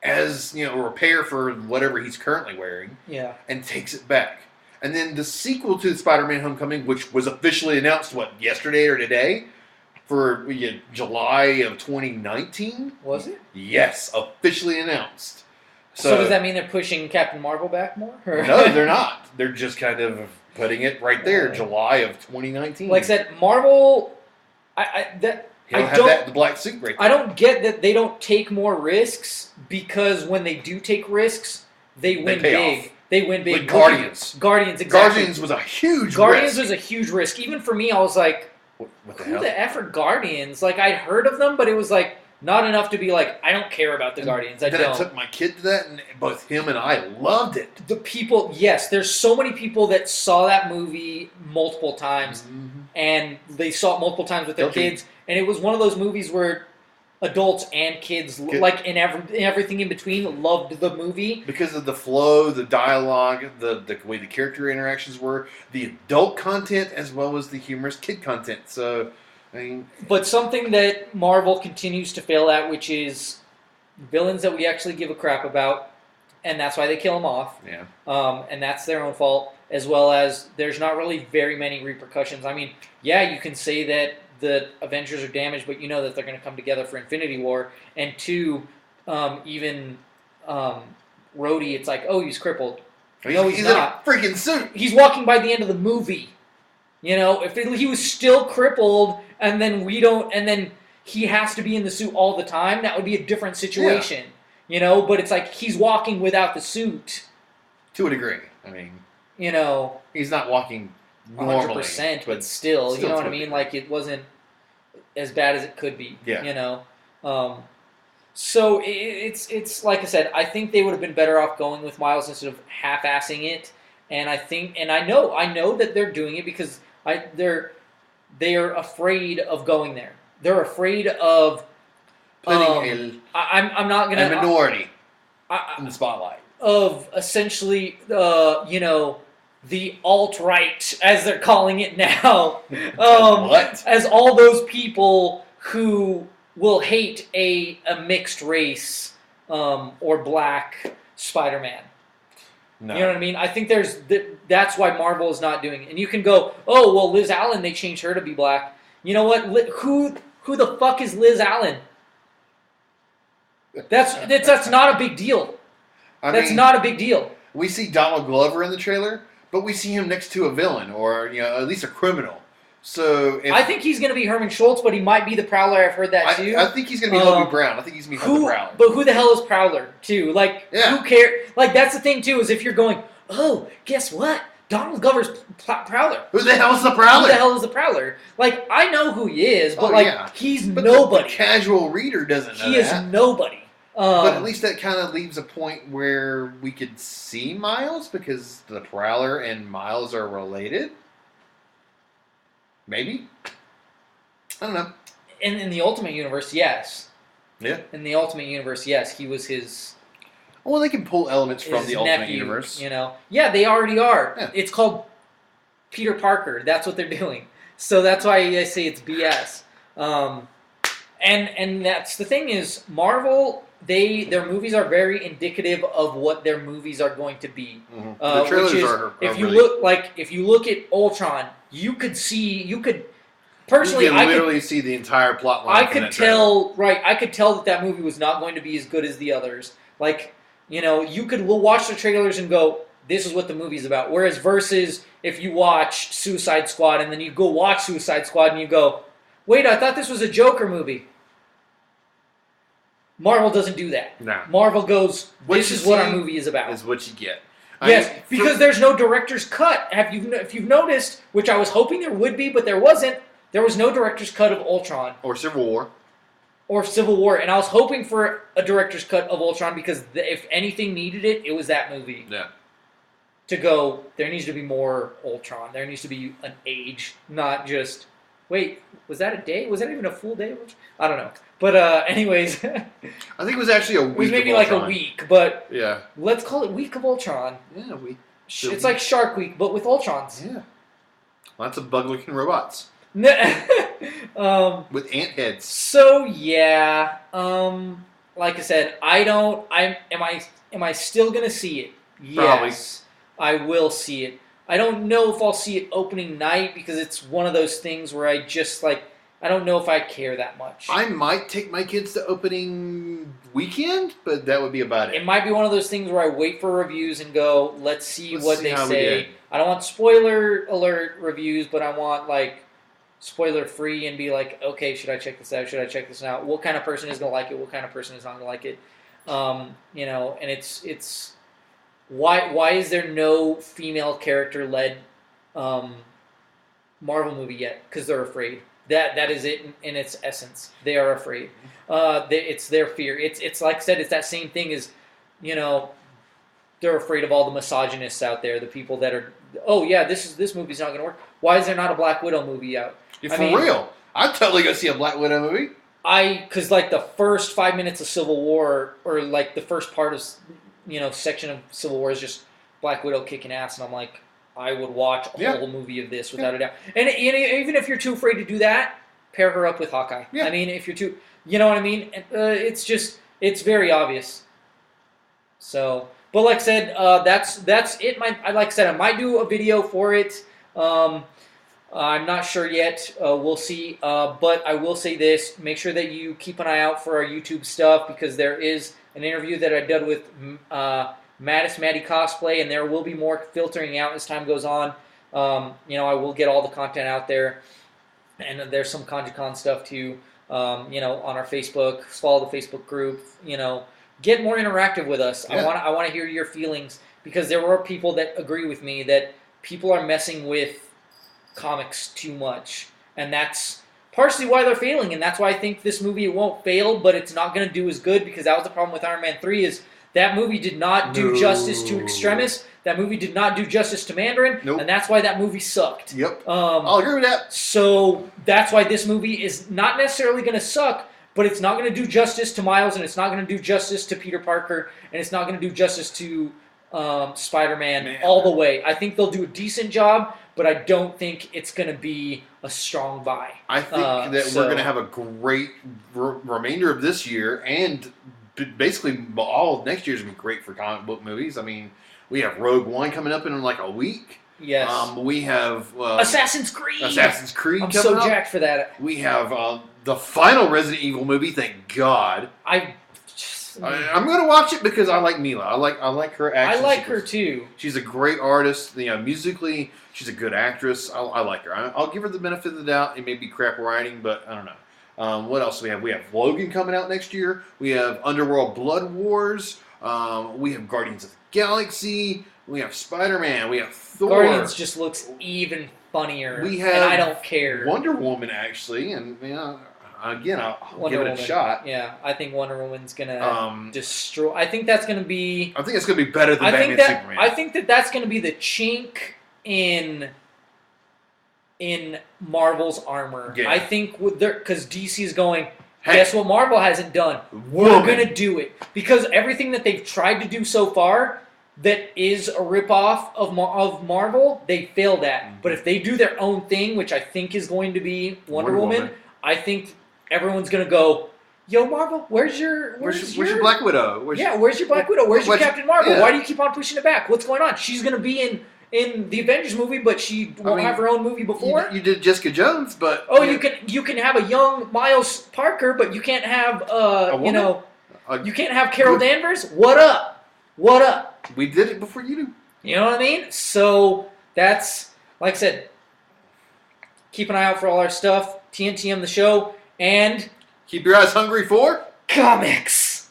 as, repair for whatever he's currently wearing. Yeah. And takes it back. And then the sequel to Spider-Man Homecoming, which was officially announced, yesterday or today? For July of 2019? Was it? Yes, officially announced. So does that mean they're pushing Captain Marvel back more? No, they're not. They're just kind of putting it right there, July of 2019. Like I said, Marvel, He'll have the black suit right there. I don't get that they don't take more risks, because when they do take risks, they win big. They win big. Like Guardians. Guardians, exactly. Guardians was a huge Guardians risk. was a huge risk. Even for me, I was like, who the F are Guardians? Like, I'd heard of them, but it was like, not enough to be like, I don't care about the Guardians. I took my kid to that, and both him and I loved it. The people, yes, there's so many people that saw that movie multiple times, and they saw it multiple times with their kids, and it was one of those movies where adults and kids, like in everything in between, loved the movie because of the flow, the dialogue, the way the character interactions were, the adult content as well as the humorous kid content. So, I mean, but something that Marvel continues to fail at, which is villains that we actually give a crap about, and that's why they kill them off. Yeah. And that's their own fault, as well as there's not really very many repercussions. I mean, yeah, you can say that the Avengers are damaged, but you know that they're going to come together for Infinity War. And two, even Rhodey, it's like, oh, he's crippled. No, he's not. In a freaking suit. He's walking by the end of the movie. You know, if he was still crippled, and then he has to be in the suit all the time, that would be a different situation. Yeah. You know, but it's like he's walking without the suit. To a degree. I mean, you know, he's not walking normally. 100%, but still, you know what I mean? Like, it wasn't as bad as it could be. Yeah. You know? So it's like I said, I think they would have been better off going with Miles instead of half-assing it. And I know that they're doing it because they're afraid of going there. They're afraid of putting I'm not gonna a minority in the spotlight of essentially you know, the alt-right, as they're calling it now. What? As all those people who will hate a mixed race or black Spider-Man. No. You know what I mean? I think that's why Marvel is not doing it. And you can go, oh, well, Liz Allen, they changed her to be black. You know what? Who the fuck is Liz Allen? That's not a big deal. That's not a big deal. We see Donald Glover in the trailer, but we see him next to a villain or, you know, at least a criminal. So I think he's going to be Herman Schultz, but he might be the Prowler. I've heard that too. I think he's going to be Hobie Brown. I think he's going to be the Prowler. But who the hell is Prowler too? Like, who cares? Like, that's the thing too, is if you're going, oh, guess what? Donald Glover's Prowler. Who the hell is the Prowler? Who the hell is the Prowler? Like, I know who he is, but he's nobody. The casual reader doesn't know He is nobody. But at least that kind of leaves a point where we could see Miles because the Prowler and Miles are related. Maybe. I don't know. In the Ultimate Universe, yes. Yeah. In the Ultimate Universe, yes, he was his. Well, they can pull elements from the Ultimate nephew, Universe. You know. Yeah, they already are. Yeah. It's called Peter Parker. That's what they're doing. So that's why I say it's BS. And that's the thing is Marvel. Their movies are very indicative of what their movies are going to be. Mm-hmm. The trailers are if you really... if you look at Ultron, you could personally, you can literally see the entire plot line. I could tell that movie was not going to be as good as the others. Like, you know, you could watch the trailers and go, this is what the movie's about. Whereas versus if you watch Suicide Squad and then you go watch Suicide Squad and you go, wait, I thought this was a Joker movie. Marvel doesn't do that. No. Marvel goes, this is what our movie is about. Is what you get. Yes, because there's no director's cut. If you've noticed, which I was hoping there would be, but there wasn't, there was no director's cut of Ultron. Or Civil War. And I was hoping for a director's cut of Ultron because if anything needed it, it was that movie. Yeah. To go, there needs to be more Ultron. There needs to be an age, not just, wait, was that a day? Was that even a full day of Ultron? I don't know. But anyways. I think it was actually a week. It was maybe like a week, but yeah. Let's call it Week of Ultron. Yeah, a week. It's like Shark Week, but with Ultrons. Yeah. Lots of bug-looking robots. With ant heads. So yeah, like I said, am I still gonna see it? Yes, probably. I will see it. I don't know if I'll see it opening night because it's one of those things where I just like, I don't know if I care that much. I might take my kids to opening weekend, but that would be about it. It might be one of those things where I wait for reviews and go, let's see what they say. I don't want spoiler alert reviews, but I want like spoiler free and be like, okay, should I check this out? Should I check this out? What kind of person is going to like it? What kind of person is not going to like it? You know, and it's why is there no female character led Marvel movie yet? Because they're afraid. That is it in its essence. They are afraid. It's their fear. It's like I said. It's that same thing as, you know, they're afraid of all the misogynists out there. The people that are, oh yeah, this movie's not going to work. Why is there not a Black Widow movie out? For real, I'd totally go see a Black Widow movie. because like the first 5 minutes of Civil War, or like the first part of, section of Civil War is just Black Widow kicking ass, and I'm like, I would watch a whole movie of this without a doubt. And even if you're too afraid to do that, pair her up with Hawkeye. Yeah. I mean, if you're too, you know what I mean? It's very obvious. So, but like I said, that's it. Like I said, I might do a video for it. I'm not sure yet. We'll see. But I will say this: make sure that you keep an eye out for our YouTube stuff, because there is an interview that I did with Maddie Cosplay, and there will be more filtering out as time goes on. I will get all the content out there, and there's some ConjuCon stuff too. On our Facebook, follow the Facebook group. Get more interactive with us. Yeah. I want to hear your feelings, because there were people that agree with me that people are messing with comics too much, and that's partially why they're failing, and that's why I think this movie won't fail, but it's not going to do as good, because that was the problem with Iron Man 3 is that movie did not do justice to Extremis, that movie did not do justice to Mandarin, and that's why that movie sucked. Yep. I'll agree with that. So that's why this movie is not necessarily going to suck, but it's not going to do justice to Miles, and it's not going to do justice to Peter Parker, and it's not going to do justice to Spider-Man all the way. I think they'll do a decent job, but I don't think it's going to be a strong buy. I think that we're going to have a great remainder of this year, and basically all of next year is going to be great for comic book movies. I mean, we have Rogue One coming up in like a week. Yes. We have Assassin's Creed. I'm coming so up. Jacked for that. We have the final Resident Evil movie. Thank God. I'm going to watch it because I like Mila. I like her action. I like her too. She's a great artist. Musically, she's a good actress. I like her. I'll give her the benefit of the doubt. It may be crap writing, but I don't know. What else do we have? We have Logan coming out next year. We have Underworld Blood Wars. We have Guardians of the Galaxy. We have Spider-Man. We have Thor. Guardians just looks even funnier. We have and I don't care. Wonder Woman, actually, and again, I'll give it a Woman. shot. Yeah, I think Wonder Woman's gonna destroy. I think that's gonna be. I think it's gonna be better than Batman Superman. I think that's gonna be the chink in Marvel's armor. Yeah. I think because DC is going. Hey, guess what Marvel hasn't done? We're gonna do it, because everything that they've tried to do so far that is a ripoff of Marvel, they failed at. Mm-hmm. But if they do their own thing, which I think is going to be Wonder Woman, I think everyone's gonna go, yo, Marvel, where's your Black Widow? Where's your Black Widow? Where's your Captain Marvel? Yeah. Why do you keep on pushing it back? What's going on? She's gonna be in the Avengers movie, but she won't have her own movie before. You did Jessica Jones, but you can have a young Miles Parker, but you can't have you can't have Carol Danvers. What up? We did it before you do. You know what I mean? So that's, like I said, keep an eye out for all our stuff. TNTM the show, and keep your eyes hungry for comics.